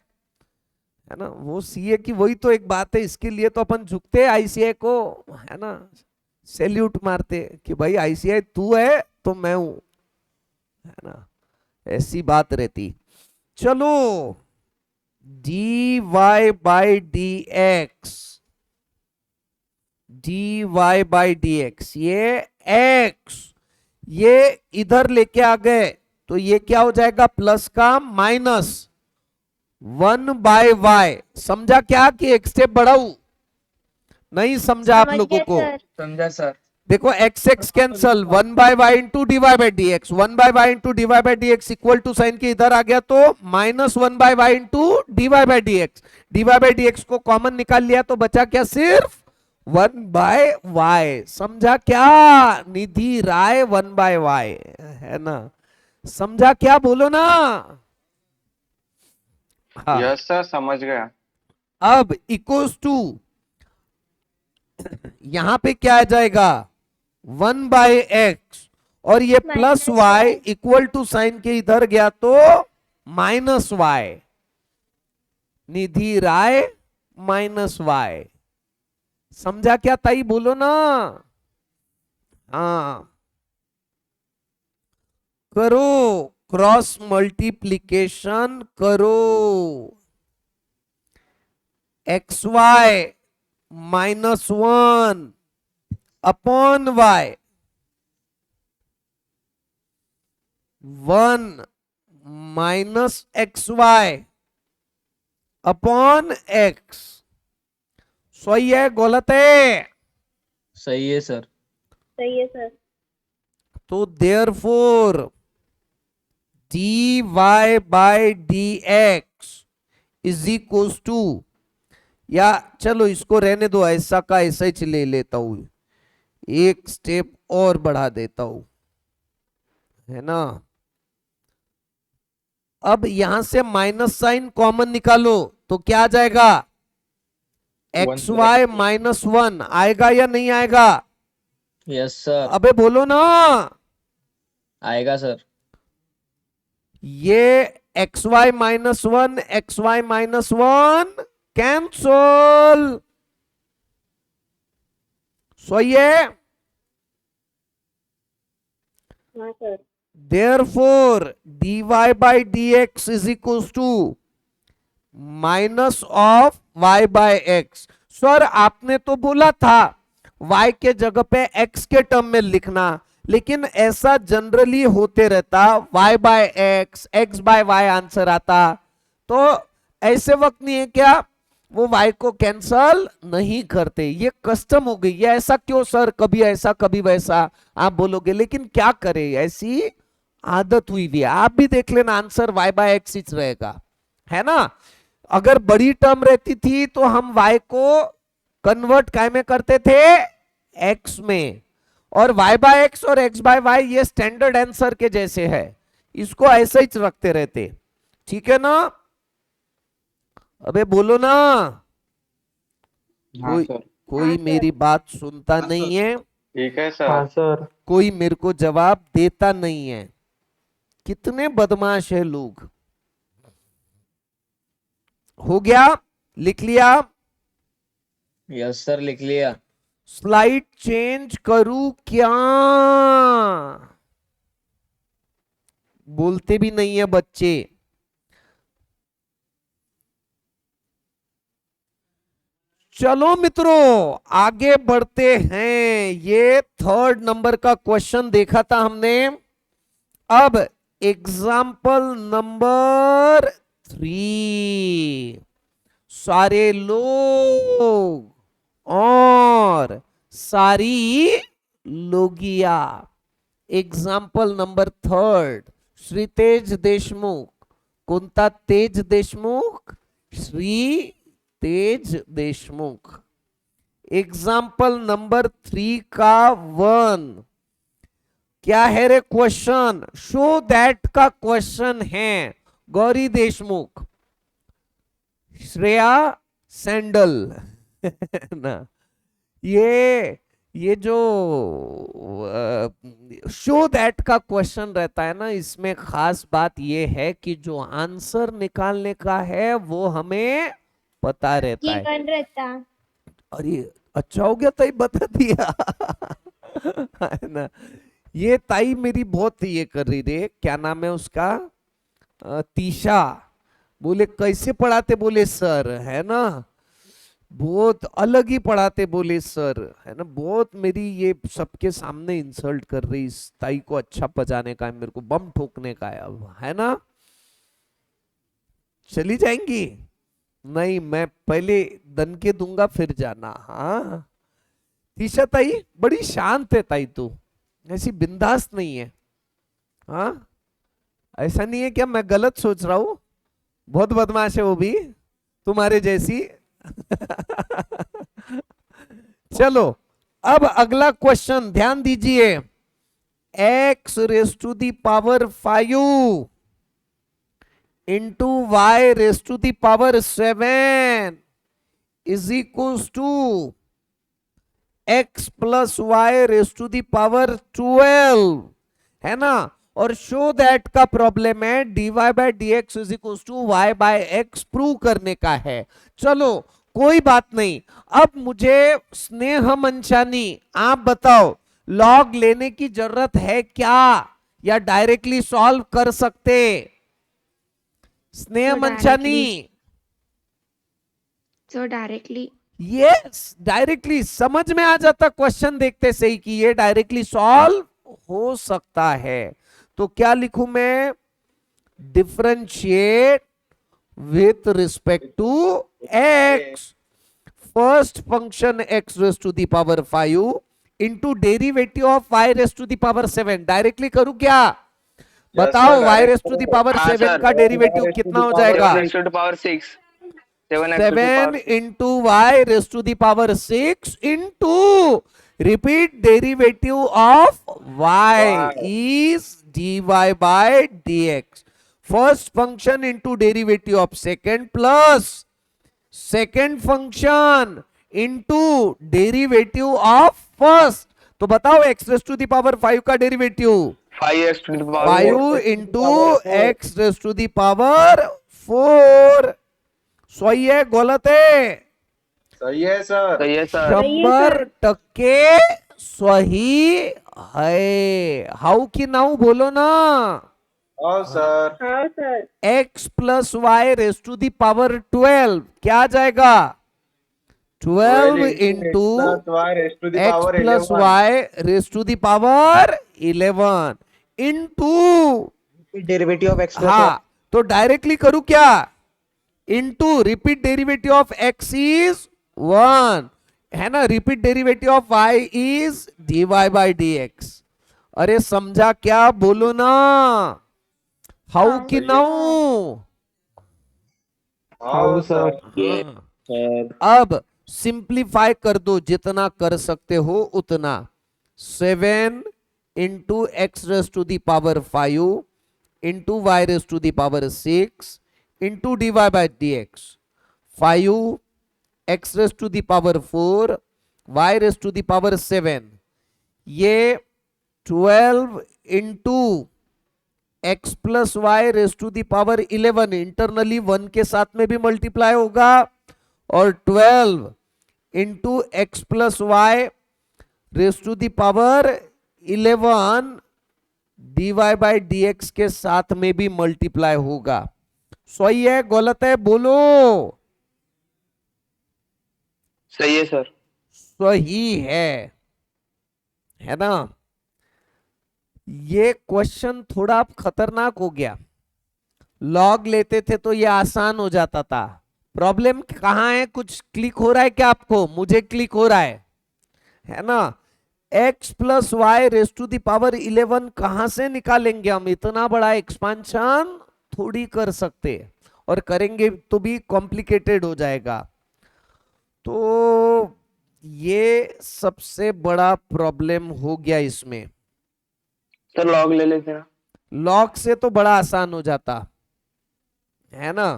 ना। वो सीए की वही तो एक बात है, इसके लिए तो अपन झुकते हैं आईसीआई को, है ना, सैल्यूट मारते कि भाई आईसीआई तू है तो मैं हूं, है ना, ऐसी बात रहती। चलो, dy by dx, dy by dx, ये x, ये इधर लेके आ गए तो ये क्या हो जाएगा, प्लस का माइनस 1/y। समझा क्या कि एक स्टेप बढ़ाऊ? नहीं समझा आप समझ लोगों गए को? सर। समझा सर। देखो x x कैंसल, 1/y into dy by dx, 1/y into dy by dx equal to sign के इधर आ गया तो minus 1/y into dy by dx। dy by dx को कॉमन निकाल लिया तो बचा क्या, सिर्फ 1/y। समझा क्या निधि राय, 1/y, है ना, समझा क्या, बोलो ना। हाँ, यस सर, समझ गया। अब इक्वल्स टू, यहां पे क्या आ जाएगा, 1/x, और ये plus Minus y y। Equal to sign के इधर गया तो minus y। Nidhi Rai minus y। समझा क्या ताई, बोलो ना। हाँ, करो, क्रॉस मल्टीप्लीकेशन करो, xy -1 upon y, 1 minus xy upon x। सही है गलत है? सही है सर। सही है सर। तो therefore dy by dx is equal to, या चलो इसको रहने दो, ऐसा का ऐसा ही ले लेता हूं, एक स्टेप और बढ़ा देता हूं, है ना। अब यहां से माइनस साइन कॉमन निकालो तो क्या आ जाएगा, एक्स वाई -1 आएगा या नहीं आएगा? Yes sir. अबे बोलो ना। आएगा सर। ये xy -1 xy -1 कैंसल, सही है। हाँ sir. Therefore, dy by dx is equals to minus of y by x। Sir आपने तो बोला था y के जगह पे x के टर्म में लिखना, लेकिन ऐसा जनरली होते रहता, y by x by y answer आता, तो ऐसे वक्त नहीं है क्या वो y को कैंसल नहीं करते, ये कस्टम हो गई। ये ऐसा क्यों सर, कभी ऐसा कभी वैसा आप बोलोगे, लेकिन क्या करें, ऐसी आदत हुई हुई है। आप भी देख लेना, आंसर y बाय एक्स ही रहेगा, है ना। अगर बड़ी टर्म रहती थी तो हम y को कन्वर्ट काय में करते थे, x में, और y बाय एक्स और x बाय वाई ये स्टैंडर्ड आंसर के जैसे है, इसको ऐसे ही रखते रहते, ठीक है ना। अबे बोलो ना, हाँ कोई सर। कोई मेरी बात सुनता नहीं है, ठीक है हाँ सर। सर। कोई मेरे को जवाब देता नहीं है। कितने बदमाश है लोग। हो गया, लिख लिया। यस सर, लिख लिया। स्लाइड चेंज करूं क्या? बोलते भी नहीं है बच्चे। चलो मित्रों आगे बढ़ते हैं। ये 3rd नंबर का क्वेश्चन देखा था हमने। अब एग्जाम्पल नंबर 3। सारे लोग और सारी लोगिया। Example number 3rd। Shri Tej Deshmukh. कोणता तेज देशमुख? श्री तेज देशमुख। एग्जाम्पल नंबर 3 का 1 क्या है रे क्वेश्चन? शो दैट का क्वेश्चन है। गौरी देशमुख, श्रेया सैंडल ना, ये जो शो दैट का क्वेश्चन रहता है ना, इसमें खास बात ये है कि जो आंसर निकालने का है वो हमें पता रहता है। गिवन रहता। अरे अच्छा हो गया ताई बता दिया है ना। ये ताई मेरी बहुत ये कर रही रे, क्या नाम है उसका, तीशा। बोले कैसे पढ़ाते, बोले सर, है ना बहुत अलग ही पढ़ाते, बोले सर, है ना। बहुत मेरी ये सबके सामने इंसल्ट कर रही। इस ताई को अच्छा बजाने का है, मेरे को बम ठोकने का है अब, है ना। चली जाएंगी? नहीं, मैं पहले दन के दूंगा फिर जाना। हाँ तीशा ताई बड़ी शांत है ताई, तू ऐसी बिंदास नहीं है। हाँ ऐसा नहीं है क्या? मैं गलत सोच रहा हूं? बहुत बदमाश है वो भी तुम्हारे जैसी चलो अब अगला क्वेश्चन ध्यान दीजिए। x raise to the power 5 into y raise to the power 7 is equals to x plus y raise to the power 12, है ना। और शो दैट का प्रॉब्लम है dy by d x is equal to y by x prove करने का है। चलो कोई बात नहीं। अब मुझे स्नेह मंचानी आप बताओ, लॉग लेने की जरूरत है क्या या डायरेक्टली सॉल्व कर सकते? Sneh Manchani. So directly. Yes directly समझ में आ जाता क्वेश्चन देखते से ही कि ये डायरेक्टली सॉल्व हो सकता है। तो क्या लिखूं मैं? Differentiate with respect to x। First function x raise to the power 5 into derivative of y raise to the power 7। Directly करूं क्या? बताओ y raise to the power 7 का डेरिवेटिव कितना हो जाएगा? 7 into y raise to the power 6 into repeat derivative of y is dy by dx। First function into derivative of second plus second function into derivative of first. तो बताओ x raise to the power 5 का derivative 5 into x raise to the power 4। सही है गलत है? सही है sir. 100% सही है। हाउ की नाउ बोलो ना। हाँ सर। हाँ sir. x plus y raise to the power 12 क्या आ जाएगा? 12 into x plus y raise to the power 11 into derivative of x plus हाँ तो डायरेक्टली करूं क्या? Into repeat derivative of x is 1, है ना। Repeat derivative of y is dy by dx। अरे समझा क्या? बोलो ना। हाउ की नाउ? हाँ सर। अब सिंप्लीफाई कर दो जितना कर सकते हो उतना। 7 into x raise to the power 5 into y raise to the power 6 into d y by d x. 5 x raise to the power 4 y raise to the power 7। ये 12 into x plus y raise to the power 11 internally 1 के साथ में भी multiply होगा और 12 into x plus y raise to the power 11 dy by dx के साथ में भी मल्टीप्लाई होगा। सही है गलत है बोलो? सही है सर। सही है ना। ये क्वेश्चन थोड़ा खतरनाक हो गया। लॉग लेते थे तो ये आसान हो जाता था। प्रॉब्लम कहाँ है? कुछ क्लिक हो रहा है क्या आपको? मुझे क्लिक हो रहा है ना। x plus y raise to the power 11 कहां से निकालेंगे हम? इतना बड़ा एक्सपांशन थोड़ी कर सकते, और करेंगे तो भी कॉम्प्लिकेटेड हो जाएगा। तो ये सबसे बड़ा प्रॉब्लम हो गया इसमें। सर लॉग ले लेते ना। लॉग से तो बड़ा आसान हो जाता है ना।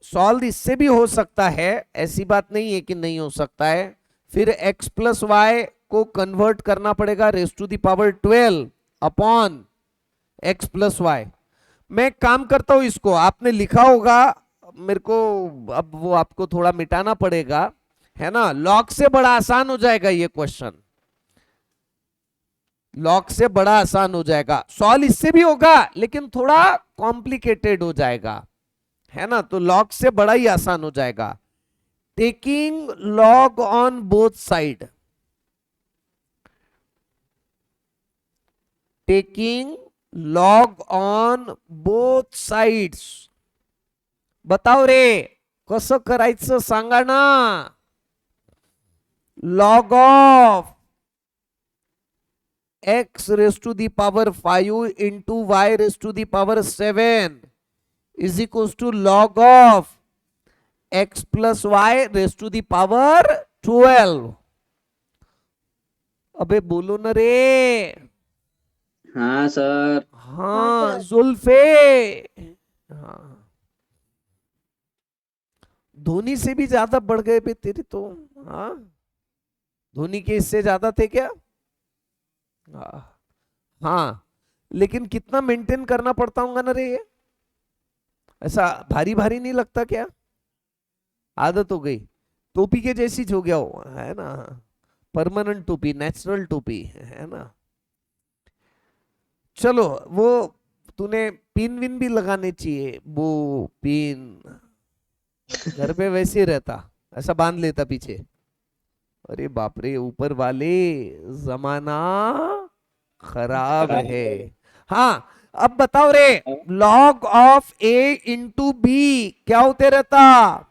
सॉल्व इससे भी हो सकता है, ऐसी बात नहीं है कि नहीं हो सकता है। फिर x प्लस वाई को कन्वर्ट करना पड़ेगा raise to the power 12 upon x plus y. मैं एक काम करता हूं, इसको आपने लिखा होगा, मेरे को अब वो आपको थोड़ा मिटाना पड़ेगा, है ना। लॉग से बड़ा आसान हो जाएगा ये क्वेश्चन, लॉग से बड़ा आसान हो जाएगा। सॉल्व इससे भी होगा लेकिन थोड़ा कॉम्प्लिकेटेड हो जाएगा, है ना। तो लॉग से बड़ा ही आसान हो जाएगा। Taking log on both side, taking log on both sides. बताओ रे कसं करायचं सांगा ना। Log of x raise to the power 5 into y raise to the power 7 is equals to log of x plus y raise to the power 12। अबे बोलो ना रे। हाँ सर। हाँ जुल्फे। हाँ धोनी से भी ज्यादा बढ़ गए बे तेरे तो। हाँ धोनी के इससे ज्यादा थे क्या? हाँ लेकिन कितना मेंटेन करना पड़ता होगा ना रे ये। ऐसा भारी भारी नहीं लगता क्या? आदत हो गई, टोपी के जैसी हो गया हो, है ना। परमानेंट टोपी, नेचुरल टोपी, है ना। चलो वो तूने पिन विन भी लगाने चाहिए, वो पिन घर पे वैसे ही रहता, ऐसा बांध लेता पीछे। अरे बाप रे, ऊपर वाले जमाना खराब है। हाँ अब बताओ रे, log of a into b क्या होते रहता?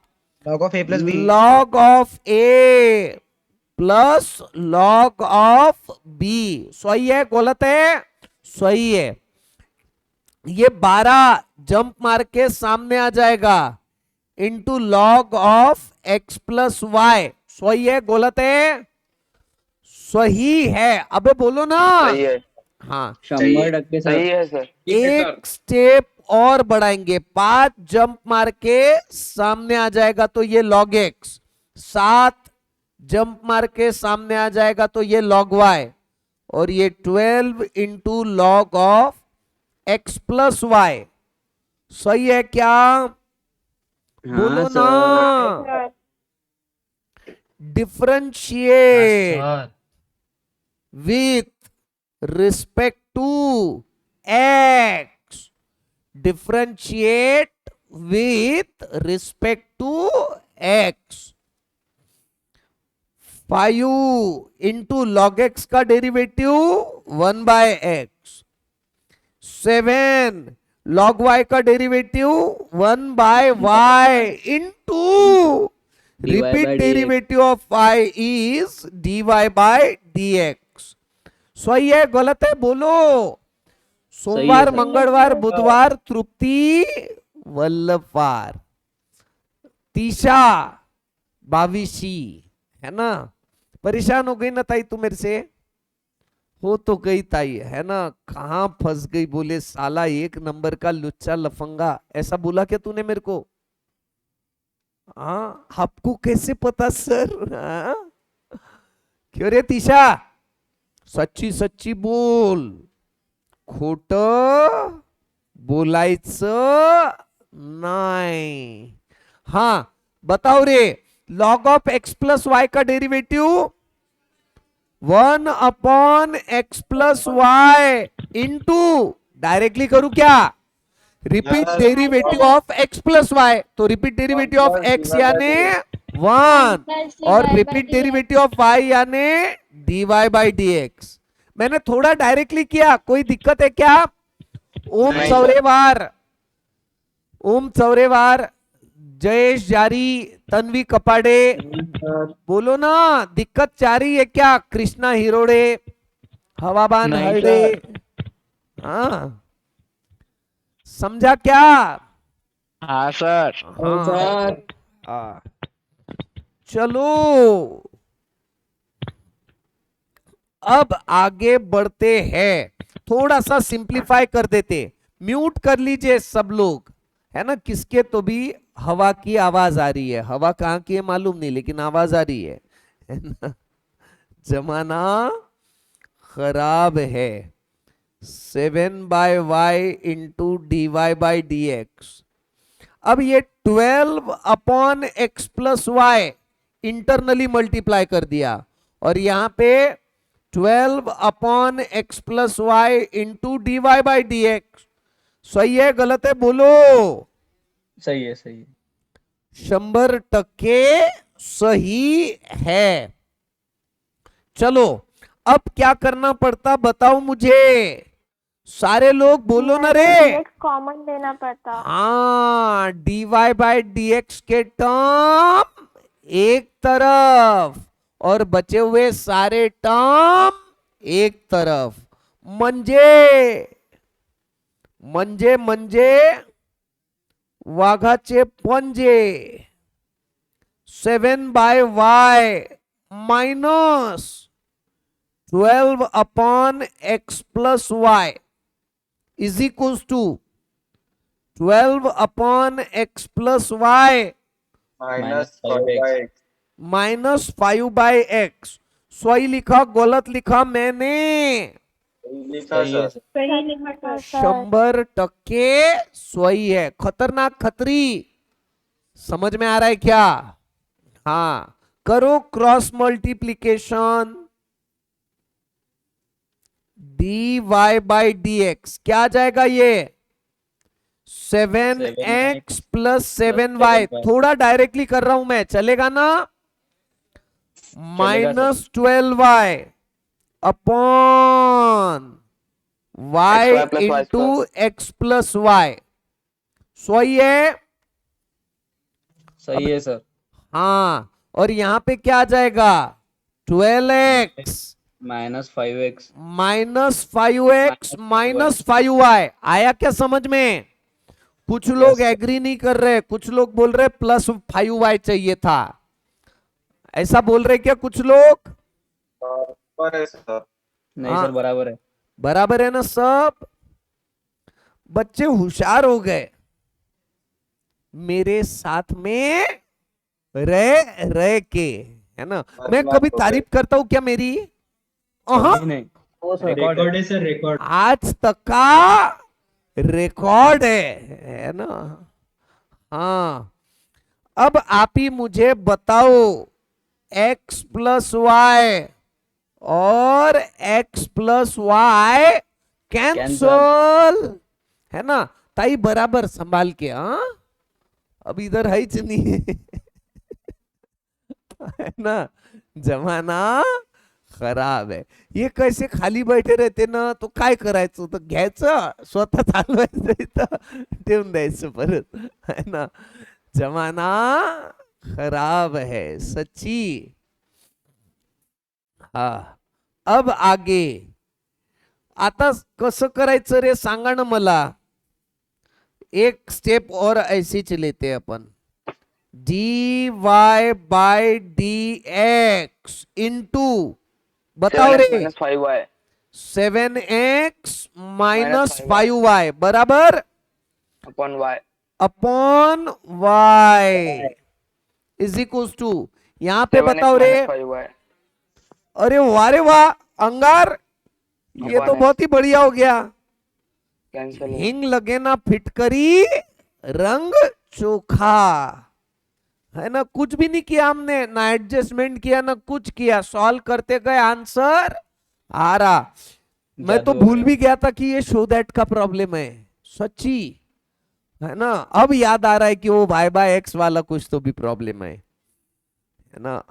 log of a plus b, log of a plus log of b. सही है गलत है? सही है। ये 12 जंप मार के सामने आ जाएगा into log of x plus y. सही है गलत है? सही है। अबे बोलो ना। सही है। हाँ 100% सही सर। है सर। एक स्टेप और बढ़ाएंगे, 5 जंप मार के सामने आ जाएगा तो ये लॉग एक्स, 7 जंप मार के सामने आ जाएगा तो ये लॉग वाई, और ये 12 into log of x plus y. सही है क्या? बोलो हाँ ना। Sir differentiate with respect to x, differentiate with respect to x। 5 into log x का derivative 1 by x, 7 log y का derivative 1 by y into dy by repeat dx। Derivative of y is dy by dx। सही है गलत है? बोलो। सोमवार sir. मंगलवार बुधवार तृप्ति वल्लभवार, तीशा 22, है ना। परेशान हो गई ना ताई तू मेरे से? हो तो गई ताई, है ना। कहां फंस गई? बोले साला 1 नंबर का लुच्चा लफंगा, ऐसा बोला क्या तूने मेरे को? हाँ आपको कैसे पता सर? हाँ? क्यों रे तीशा? सच्ची सच्ची बोल, खोट बोलायचं नाही। हाँ बताओ रे, log of x plus y का derivative 1 upon x plus y into, directly करूं क्या? Repeat derivative of x plus y, तो रिपीट डेरिवेटिव ऑफ एक्स यानी वन Plus और dy by repeat dx. Derivative of y यानी dy by dx। मैंने थोड़ा directly किया, कोई दिक्कत है क्या? ओम नहीं, सौरेवार, ओम सौरेवार, जयेश जारी, तन्वी कपाड़े, बोलो ना, दिक्कत जारी है क्या? कृष्णा हिरोड़े, हवाबान नहीं, हरडे, हाँ समझा क्या? हाँ सर। हाँ सर हाँ। चलो अब आगे बढ़ते हैं, थोड़ा सा सिंप्लीफाई कर देते। म्यूट कर लीजिए सब लोग, है ना, किसके तो भी हवा की आवाज आ रही है। हवा कहाँ की है मालूम नहीं, लेकिन आवाज आ रही है ना। जमाना खराब है। 7/y into d y by d x. अब ये 12 upon x plus y internally multiply कर दिया, और यहां पे 12 upon x plus y into d y by d x. सही है गलत है बोलो? सही है सही है। 100% सही है। चलो अब क्या करना पड़ता बताओ मुझे, सारे लोग बोलो ना रे। dx कॉमन लेना पड़ता। हाँ, dy बाई डी एक्स के टर्म एक तरफ और बचे हुए सारे टर्म एक तरफ। म्हणजे म्हणजे म्हणजे वाघाचे पंजे। 7/y minus 12 upon x plus y is equals to 12 upon x plus y minus minus 5/x। सही लिखा गलत लिखा मैंने? लिखा सर। सही लिखा सर। 100% सही है। खतरनाक खतरी, समझ में आ रहा है क्या? हाँ, करो cross multiplication. dy by d x क्या आ जाएगा ये? 7x plus 7y। थोड़ा डायरेक्टली कर रहा हूं मैं, चलेगा ना? Minus 12y upon y into x plus y. सही है? सही है सर। हाँ, और यहां पे क्या आ जाएगा? 12x -5x minus 5x minus 5y। आया क्या समझ में? कुछ लोग एग्री नहीं कर रहे, कुछ लोग बोल रहे प्लस 5y चाहिए था। ऐसा बोल रहे क्या कुछ लोग? पर है सर। नहीं हाँ। सर बराबर है। बराबर है ना सब? बच्चे होशियार हो गए, मेरे साथ में रह रह के, है ना। मैं कभी तारीफ करता हूं क्या मेरी? नहीं रिकॉर्ड है सर, रिकॉर्ड। आज तक का रिकॉर्ड है ना। हाँ, अब आप ही मुझे बताओ, x प्लस वाई और x प्लस वाई कैंसल, है ना। ताई बराबर संभाल के, हाँ अब इधर है ही नहीं है ना। जमाना खराब आहे। हे कैसे खाली बैठे रहते ना, तो काय करायचं, तर घ्यायचं स्वतः चालवायचं, इथं ठेवून द्यायचं परत, है ना। जमाना खराब है सच्ची। हा, अब आगे आता कसं करायचं रे, सांगा ना मला। एक स्टेप और ऐसीच लेते अपन। dy by d x into, बताओ रे, 7x माइनस 5y बराबर upon y is equals to, यहां पे बताओ रे। अरे वाह रे वाह अंगार, ये तो बहुत ही बढ़िया हो गया। हिंग लगे ना फिटकरी रंग चोखा, है ना। कुछ भी नहीं किया हमने, ना एडजस्टमेंट किया ना कुछ किया, सॉल्व करते गए, आंसर आ रहा। मैं तो भूल भी गया था कि ये शो दैट का प्रॉब्लम है, सच्ची, है ना। अब याद आ रहा है कि वो y/x वाला कुछ तो भी प्रॉब्लम है। है ना,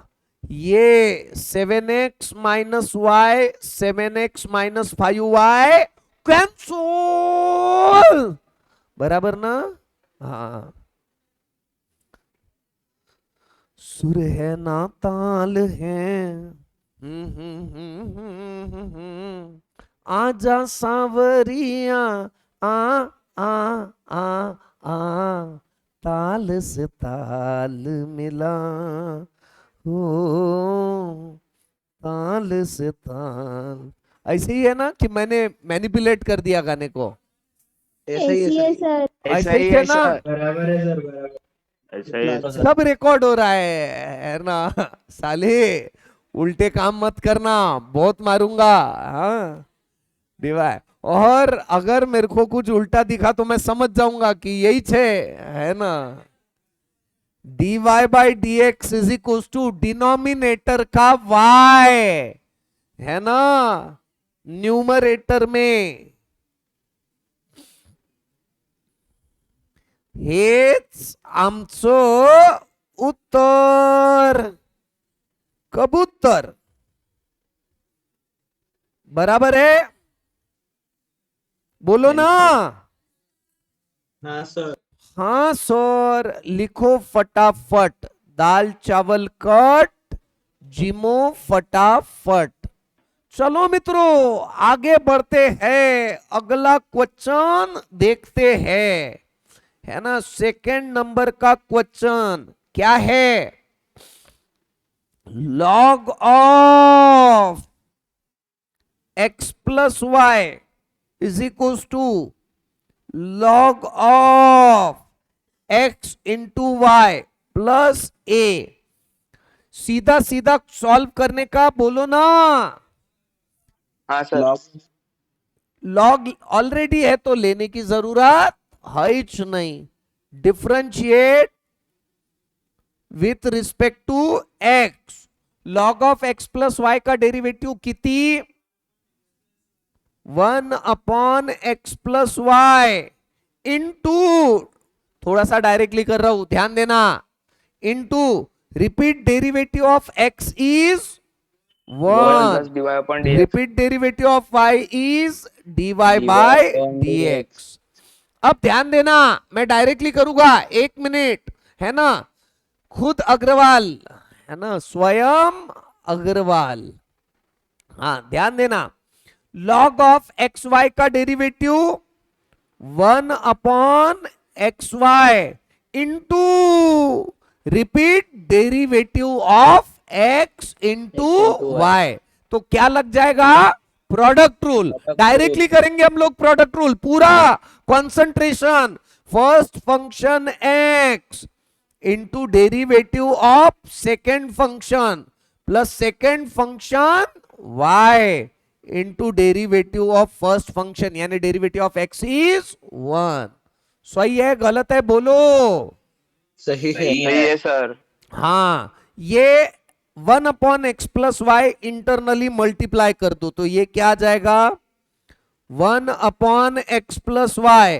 ये 7x minus Y 7x minus 5y cancel, बराबर ना। हाँ, सुर है ना ताल है, आजा सांवरिया, आ आ आ आ, ताल से ताल मिला, हो ताल से ताल। ऐसे ही है ना कि मैंने मैनिपुलेट कर दिया गाने को, ऐसी है सर। ऐसा ही है ना, बराबर है सर, बराबर। ऐसा ही है। सब रिकॉर्ड हो रहा है ना। साले उल्टे काम मत करना, बहुत मारूंगा। हाँ डिवाइड, और अगर मेरे को कुछ उल्टा दिखा तो मैं समझ जाऊंगा कि यही है ना। dy by d x is equal to denominator का y, है ना, न्यूमरेटर में। हेच आमचं उत्तर, कबूतर, बराबर है, बोलो ना। हाँ सर। हाँ सर, लिखो फटाफट, दाल चावल कट, जिमो फटाफट। चलो मित्रों आगे बढ़ते हैं, अगला क्वेश्चन देखते हैं, है ना। सेकंड नंबर का क्वेश्चन क्या है, log of x plus y is equal to log of x into y plus a. सीधा सीधा सॉल्व करने का बोलो ना। हाँ सर। log ऑलरेडी है तो लेने की जरूरत है ही नहीं। Differentiate with respect to x, log of x plus y का डेरिवेटिव कितनी, 1 upon x plus y into, थोड़ा सा डायरेक्टली कर रहा हूं ध्यान देना, into repeat derivative of x is 1, repeat derivative of y is dy by dx। अब ध्यान देना, मैं डायरेक्टली करूंगा, 1 मिनट, है ना। खुद अग्रवाल, है ना, स्वयं अग्रवाल। हाँ ध्यान देना, log ऑफ एक्स वाई का derivative 1 upon x y into repeat derivative of x into y. तो क्या लग जाएगा, प्रोडक्ट रूल। डायरेक्टली करेंगे हम लोग प्रोडक्ट रूल, पूरा concentration, first function x into derivative of second function plus second function y into derivative of first function, यानी derivative of x is 1। सही है गलत है बोलो। सही है। सही है सर। हाँ, ये 1 upon x plus y internally multiply कर दो तो ये क्या आ जाएगा, 1 upon x plus y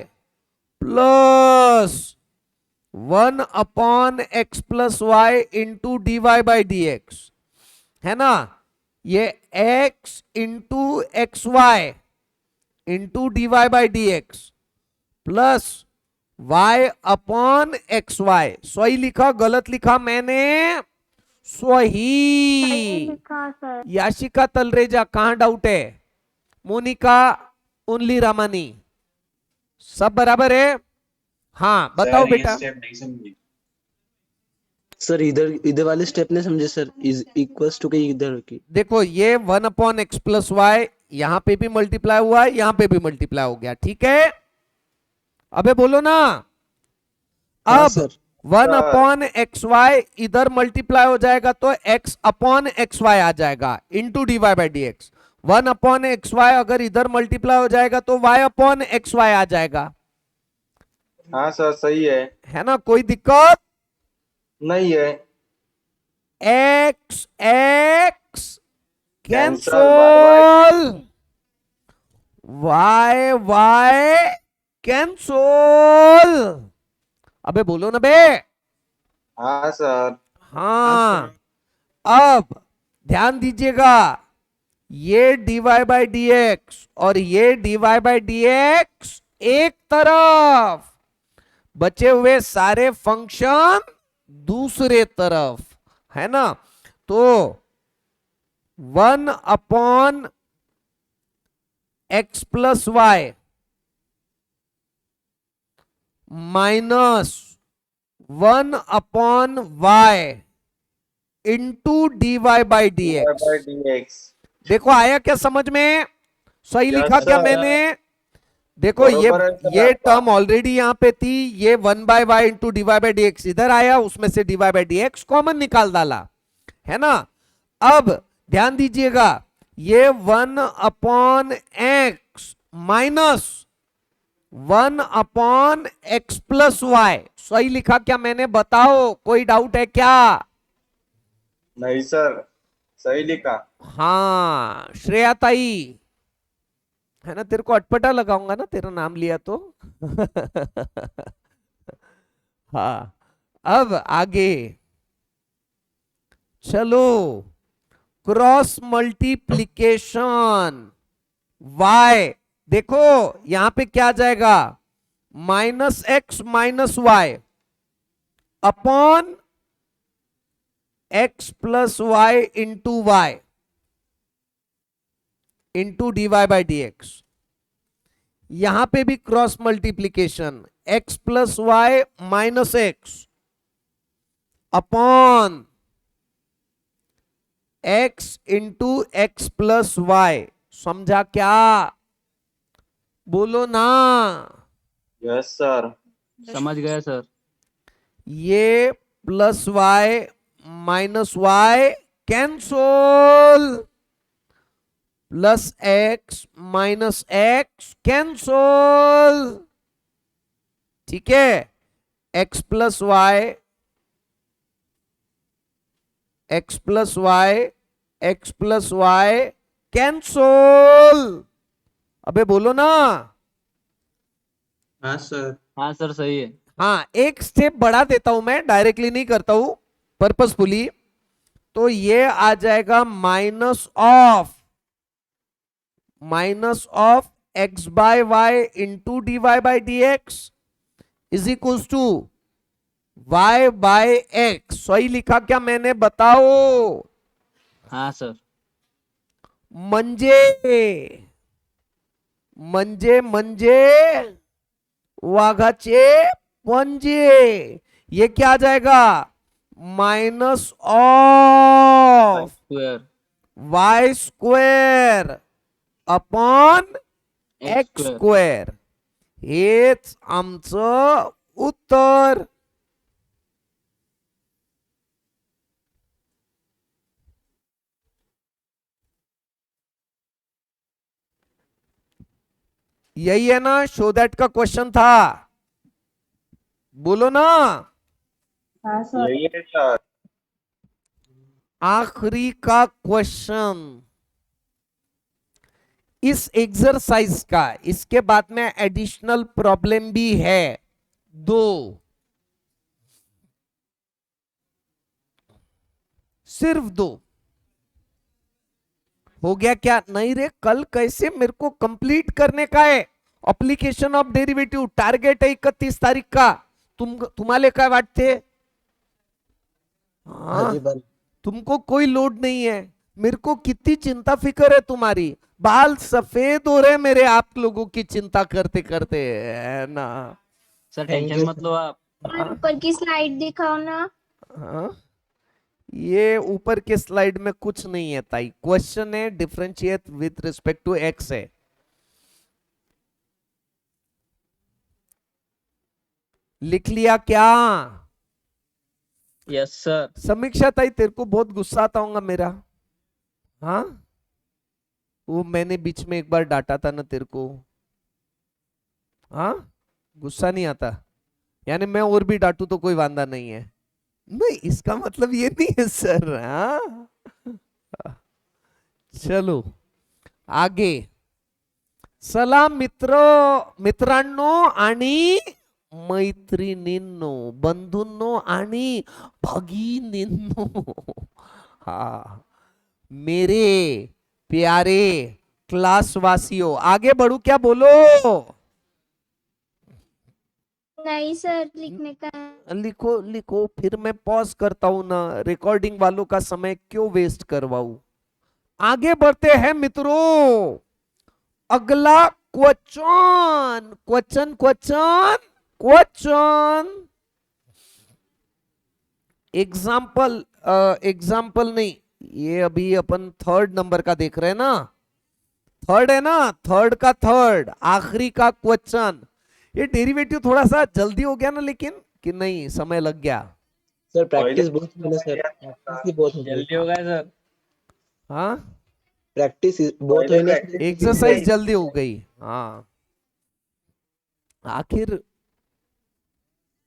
plus 1 upon x plus y into d y by d x, है ना। ये x into x y into d y by d x plus y upon x y. सही लिखा गलत लिखा मैंने, सही। लिखा सर। याशिका तलरेजा, कहां डाउट है, मोनिका ओनली रामानी, सब बराबर है। हाँ बताओ बेटा। सर इधर इधर वाले स्टेप ने समझे सर, इज इक्वल्स टू के इधर की। देखो ये 1 अपॉन एक्स प्लस वाई यहां पे भी मल्टीप्लाई हुआ है, यहां पे भी मल्टीप्लाई हो गया, ठीक है। अबे बोलो ना। अब 1 अपॉन एक्स वाई इधर मल्टीप्लाई हो जाएगा तो x अपॉन एक्स वाई आ जाएगा into d y by d x. 1 upon x y अगर इधर मल्टीप्लाई हो जाएगा तो y अपॉन एक्स वाई आ जाएगा। हाँ सर सही है ना, कोई दिक्कत नहीं है। x x cancel, y y cancel. अबे बोलो ना बे। हाँ सर। हाँ अब ध्यान दीजिएगा, ये dy बाई डी एक्स और ये dy बाई डी एक्स एक तरफ, बचे हुए सारे फंक्शन दूसरे तरफ, है ना। तो 1 x plus y minus 1/y into d y by d x. dx. देखो आया क्या समझ में, सही Yes, लिखा क्या sir. मैंने। देखो ये बरोबर है सर ये आपका। टर्म ऑलरेडी यहाँ पे थी, ये 1/y into d y by d x इधर आया, उसमें से d y by d x common निकाल डाला, है ना। अब ध्यान दीजिएगा, ये 1/x minus 1/x plus y, सही लिखा क्या मैंने, बताओ कोई डाउट है क्या। नहीं सर, सही लिखा. हाँ श्रेया ताई, है ना, तेरे को अटपटा लगाऊंगा ना तेरा नाम लिया तो। हाँ अब आगे चलो, क्रॉस मल्टीप्लीकेशन y, देखो यहां पे क्या आ जाएगा, -x minus y upon x plus y into y into d y by d x. यहां पे भी cross multiplication, x plus y minus x upon x into x plus y, समझा क्या, बोलो ना। Yes sir. समझ गया सर। ये plus y minus y cancel, plus x minus x cancel, ठीक है, x plus y x plus y x plus y cancel, अबे बोलो ना। हाँ सर. हाँ सर सही है। हाँ एक स्टेप बढ़ा देता हूं मैं, डायरेक्टली नहीं करता हूं, पर्पसफुली। तो ये आ जाएगा minus of x by y into d y by d x is equals to y by x, सही लिखा क्या मैंने, बताओ। हाँ सर। म्हणजे म्हणजे म्हणजे वाघाचे पंजे, ये क्या आ जाएगा, minus of square y square upon x square, हेच आमचं उत्तर। यही है ना, शो दैट का क्वेश्चन था, बोलो ना। हाँ सर। यही है सर. आखिरी का क्वेश्चन इस एक्सरसाइज का, इसके बाद में एडिशनल प्रॉब्लम भी है 2, सिर्फ 2 हो गया क्या, नहीं रे कल कैसे मेरे को कंप्लीट करने का है एप्लीकेशन ऑफ डेरिवेटिव, टारगेट है 31 तारीख का, तुम्हारे काय वाटते, हाँ तुमको कोई लोड नहीं है, मेरे को कितनी चिंता फिक्र है तुम्हारी, बाल सफेद हो रहे मेरे आप लोगों की चिंता करते करते, है ना। सर टेंशन मत लो आप। और ऊपर की स्लाइड दिखाओ ना। हाँ ये ऊपर के स्लाइड में कुछ नहीं है ताई, क्वेश्चन है differentiate with respect to x है। लिख लिया क्या, यस सर। समीक्षा ताई तेरे को बहुत गुस्सा आता होगा मेरा, हाँ वो मैंने बीच में एक बार डांटा था ना तेरे को, हाँ गुस्सा नहीं आता, यानी मैं और भी डांटू तो कोई वांदा नहीं है, नहीं इसका मतलब ये नहीं है सर, हाँ चलो आगे, चला मित्रांनो आणि मैत्रिणींनो, बंधूंनो आणि भगिनींनो, हाँ, मेरे प्यारे क्लासवासियों, आगे बढ़ू क्या, बोलो। नहीं सर, लिखने का है। लिखो लिखो, फिर मैं पॉज करता हूं ना, रिकॉर्डिंग वालों का समय क्यों वेस्ट करवाऊं। आगे बढ़ते हैं मित्रों, अगला question question question question. Example example नहीं, ये अभी अपन थर्ड नंबर का देख रहे हैं ना, थर्ड है ना, थर्ड का थर्ड आखिरी का क्वेश्चन। ये डेरिवेटिव थोड़ा सा जल्दी हो गया ना, लेकिन कि नहीं समय लग गया। सर प्रैक्टिस बहुत हुई ना सर, प्रैक्टिस ही बहुत हो गई। जल्दी हो गया सर। हाँ, प्रैक्टिस बहुत हुई ना सर। एक्सरसाइज जल्दी हो गई। हाँ, आखिर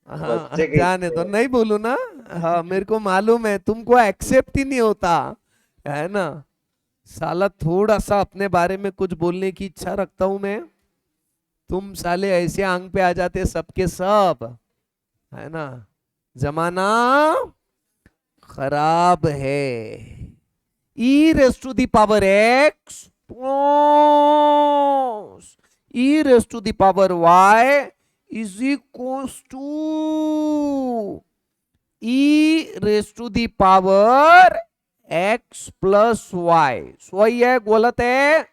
हाँ, बच्चे की- जाने तो नहीं बोलू ना। हाँ, मेरे को मालूम है तुमको एक्सेप्ट ही नहीं होता है ना। साला थोड़ा सा अपने बारे में कुछ बोलने की इच्छा रखता हूं मैं, तुम साले ऐसे आंग पे आ जाते सबके सब, है ना। जमाना खराब है। e raise to the power x plus e raise to the power y is equals to e raise to the power x plus y। सही है गलत है?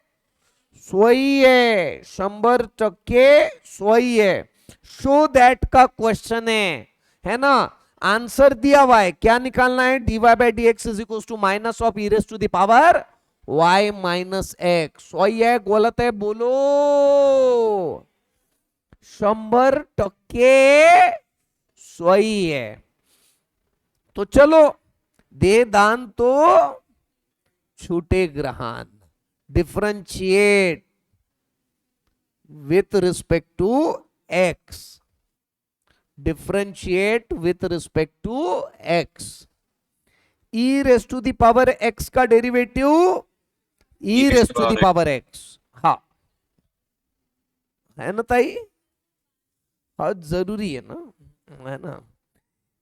सही है, 100% सही है। शो दैट का क्वेश्चन है ना। आंसर दिया हुआ है, क्या निकालना है, dy by d x is equal to minus of e raise to the power y minus x. सही है गलत है, बोलो। 100% सही है। तो चलो, दे दान तो छूटे ग्रहण। Differentiate with respect to x, differentiate with respect to x। e raise to the power x का derivative e raise to the power x। हाँ, है ना ताई, बहुत जरूरी है ना, है ना।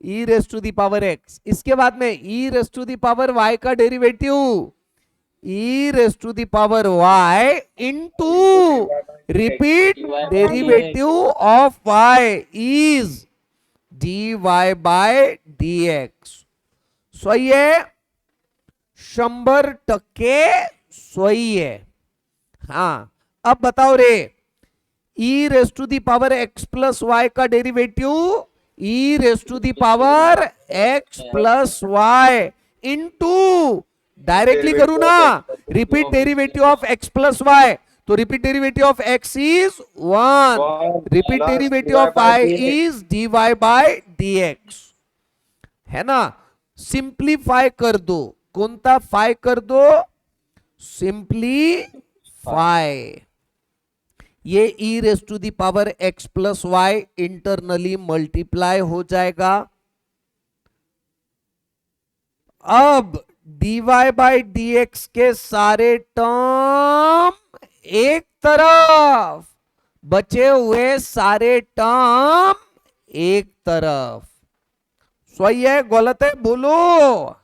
e raise to the power x, इसके बाद में e raise to the power y का derivative e raise to the power y into repeat derivative of y is dy by dx। सही है, 100% सही है। हाँ, अब बताओ रे, e raise to the power x plus y का derivative e raise to the power x plus y into, directly करूं ना, repeat derivative of x plus y, तो repeat derivative of x is 1, repeat derivative of y is dy by dx, है ना। Simplify कर दो, कोणता phi कर दो, सिंप्लीफाई। ये e raise to the power x plus y internally multiply हो जाएगा। अब dy बाई dx के सारे टर्म एक तरफ, बचे हुए सारे टर्म एक तरफ। सही है गलत है, बोलो।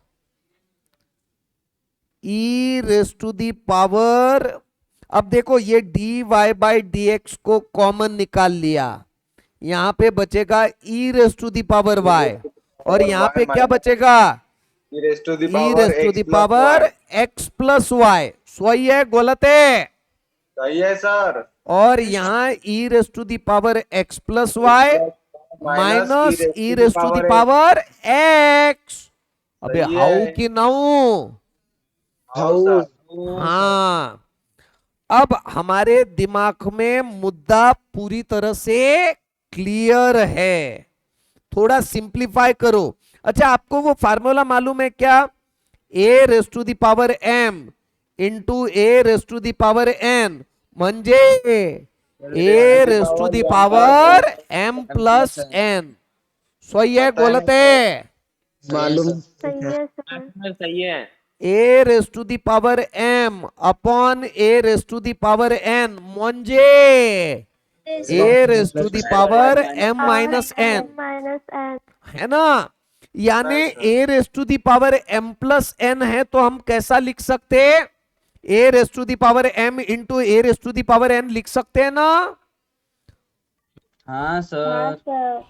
e raise to the power, अब देखो ये dy बाई dx को कॉमन निकाल लिया, यहां पे बचेगा e raise to the power y, और यहां पे क्या बचेगा, e raise to the e raise to the power x plus y. सही है गलत है? सही है सर। और यहाँ e raise to the power x plus y minus e raise to the power x। अबे सही है। हाउ की नाउ, हाउ हाँ। अब हमारे दिमाग में मुद्दा पूरी तरह से क्लियर है, थोड़ा सिंप्लीफाई करो। अच्छा, आपको वो फार्मूला मालूम है क्या, a raise to the power m into a raise to the power n म्हणजे a raise to the power m plus n। सही है गलत है? मालूम सही है सर। सही है। a raise to the power m upon a raise to the power n म्हणजे a raise to the power m minus n, minus n. है ना। यानी Right, sir. A raise to the power m plus n है, तो हम कैसा लिख सकते हैं? A raise to the power m into a raise to the power n लिख सकते हैं ना? हाँ हाँ सर सर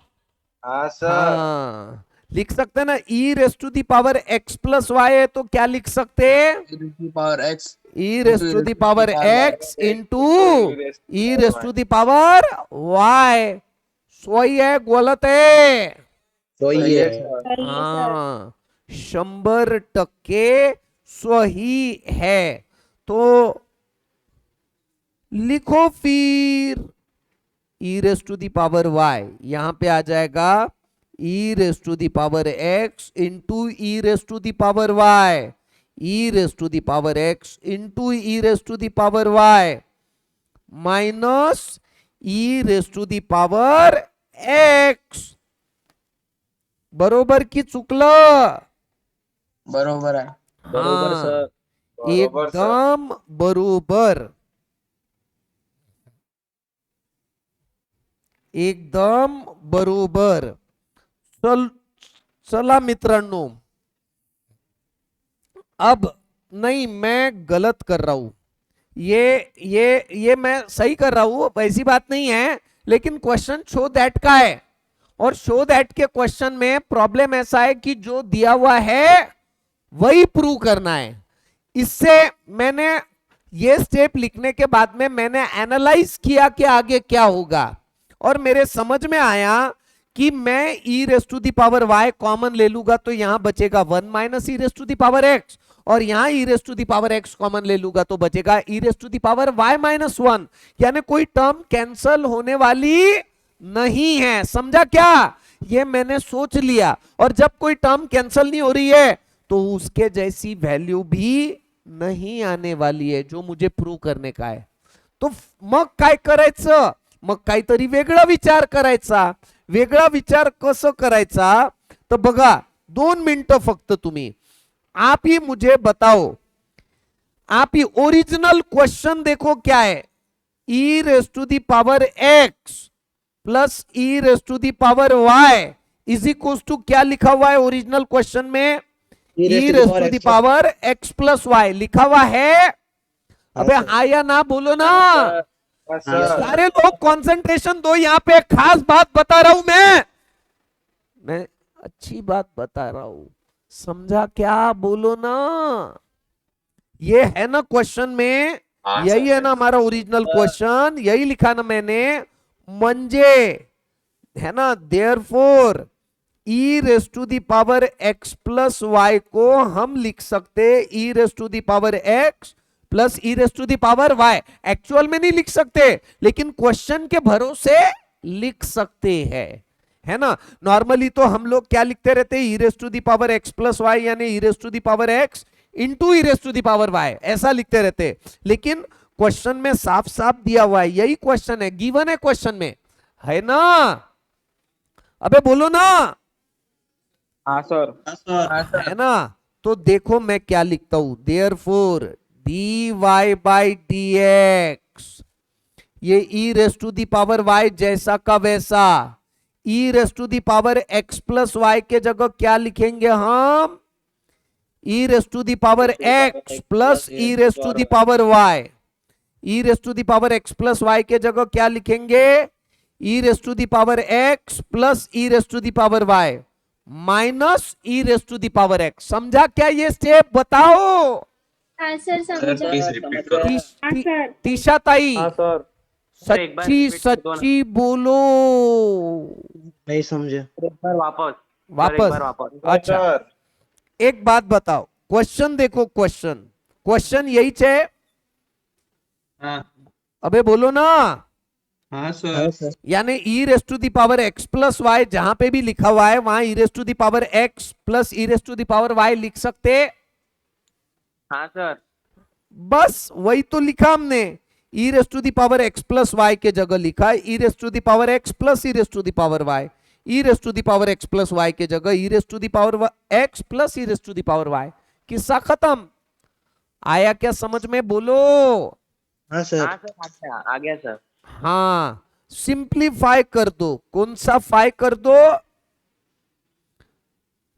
हाँ सर हाँ, लिख सकते हैं ना। E raise to the power x plus y है, तो क्या लिख सकते हैं? Power x e raise to the power x into e raise to the power y। सही है गलत है? वही है सही है सर हाँ, 100% सही है। तो लिखो फिर e raise to the power y, यहां पे आ जाएगा e raise to the power x into e raise to the power y, e raise to the power x into e raise to the power y minus e raise to the power x। बरोबर की चुकलं? बरोबर आहे बरोबर हाँ, sir बरोबर sir. एकदम बरोबर, एकदम बरोबर। चला मित्रांनो, अब नहीं, मैं गलत कर रहा हूं। ये मैं सही कर रहा हूं, ऐसी बात नहीं है, लेकिन क्वेश्चन शो दैट का है, और शो दैट के क्वेश्चन में प्रॉब्लम ऐसा है कि जो दिया हुआ है वही प्रूव करना है। इससे मैंने ये स्टेप लिखने के बाद में मैंने एनालाइज किया कि आगे क्या होगा, और मेरे समझ में आया कि मैं e raise to the power y common ले लूंगा तो यहां बचेगा 1 minus e raise to the power x, और यहां e raise to the power x common ले लूंगा तो बचेगा e raise to the power y minus 1। यानी कोई टर्म कैंसल होने वाली नहीं है। समझा क्या? ये मैंने सोच लिया, और जब कोई टर्म कैंसल नहीं हो रही है तो उसके जैसी वैल्यू भी नहीं आने वाली है, जो मुझे प्रूव करने का आहे। तो मग काय करायचं? मग काहीतरी वेगळा विचार करायचा। वेगळा विचार कसं करायचा? तर बघा, 2 मिनिटं फक्त तुम्ही, आप ही मुझे बताओ, आप ही ओरिजिनल क्वेश्चन देखो क्या है। E raise to the power x plus e raise to the power y is equal to क्या लिखा हुआ है ओरिजिनल क्वेश्चन में? E raise to the power x plus y लिखा हुआ है। अबे हाँ या ना बोलो ना। हाँ सर. सारे लोग कंसंट्रेशन दो, यहाँ पे एक खास बात बता रहा हूं मैं अच्छी बात बता रहा हूं, समझा क्या? बोलो ना। ये है ना क्वेश्चन में, हाँ यही सर. है ना हमारा ओरिजिनल क्वेश्चन, यही लिखा ना मैंने, म्हणजे है ना, therefore e raise to the power x plus y को हम लिख सकते e raise to the power x plus e raise to the power y. Actual में नहीं लिख सकते, लेकिन क्वेश्चन के भरोसे लिख सकते हैं, है ना। नॉर्मली तो हम लोग क्या लिखते रहते हैं? E raise to the power x plus y, यानी e raise to the power x into e raise to the power y, ऐसा लिखते रहते हैं। लेकिन क्वेश्चन में साफ साफ दिया हुआ है, यही क्वेश्चन है, गिवन है क्वेश्चन में, है ना। अबे बोलो ना। हाँ सर है ना। तो देखो मैं क्या लिखता हूं, देयरफॉर dy बाई dx, ये e raise to the power y जैसा का वैसा, e raise to the power x plus y के जगह क्या लिखेंगे हम? e raise to the power x plus e raise to the power y। e raise to the power x plus y के जगह क्या लिखेंगे? e raise to the power x plus e raise to the power y minus e raise to the power x. समझा क्या ये step? बताओ। हाँ sir समझा। तीशा ताई, हाँ सर सच्ची सच्ची बोलो। नहीं समझे वापस? अच्छा, सर. एक बात बताओ, क्वेश्चन देखो, क्वेश्चन यही है। हाँ अबे बोलो ना। हाँ सर यानी e raise to the power x plus y जहां पे भी लिखा हुआ है वहां e raise to the power x plus e raise to the power y लिख सकते। हाँ सर बस वही तो लिखा हमने, e raise to the power x plus y के जगह लिखा है e raise to the power x plus e raise to the power y. E raise to the power x plus y के जगह e raise to the power x plus e raise to the power y. किस्सा खत्म। आया क्या समझ में? बोलो। हाँ सर आ गया सर। हाँ, सिंप्लीफाई कर दो। कौन सा फाई कर दो?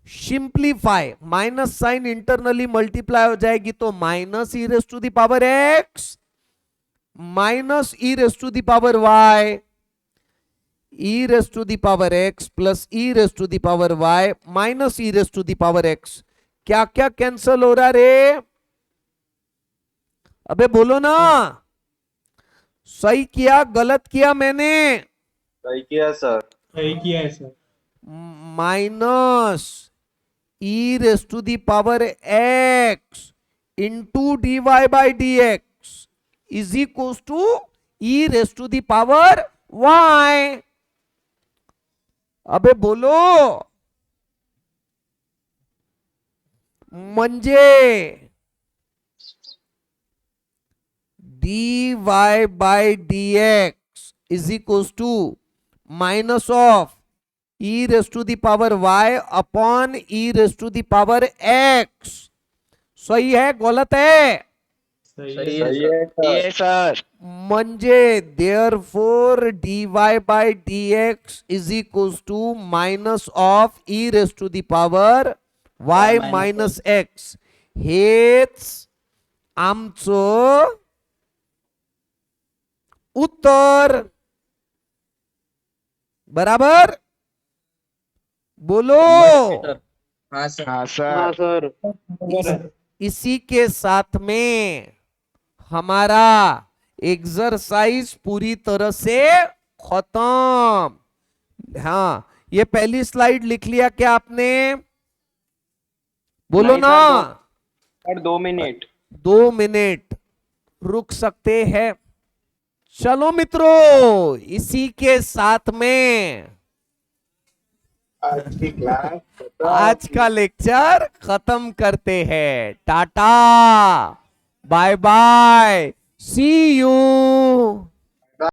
Simplify, minus sign internally multiply हो जाएगी तो minus e raise to the power x minus e raise to the power y, e raise to the power x plus e raise to the power y minus e raise to the power x. क्या क्या cancel हो रहा रे? अबे बोलो ना, सही किया गलत किया मैंने? सही किया सर। सही किया है sir. Minus e raise to the power x into d y by d x is equal to e raise to the power y. अबे बोलो, म्हणजे d y by d x is equal to minus of e raise to the power y upon e raise to the power x। सही है गलत है? सही ये sir म्हणजे therefore dy by dx is equals to minus of e raise to the power y minus x। हेच आमचं उत्तर। बराबर? बोलो। हाँ सर हाँ सर। इसी के साथ में हमारा एक्सरसाइज पूरी तरह से खत्म। हाँ, ये पहली स्लाइड लिख लिया क्या आपने? बोलो नहीं ना। Sir 2 minute. 2 मिनट रुक सकते हैं। चलो मित्रों, इसी के साथ में आज की क्लास आज का लेक्चर खत्म करते हैं। Tata, bye bye, see you.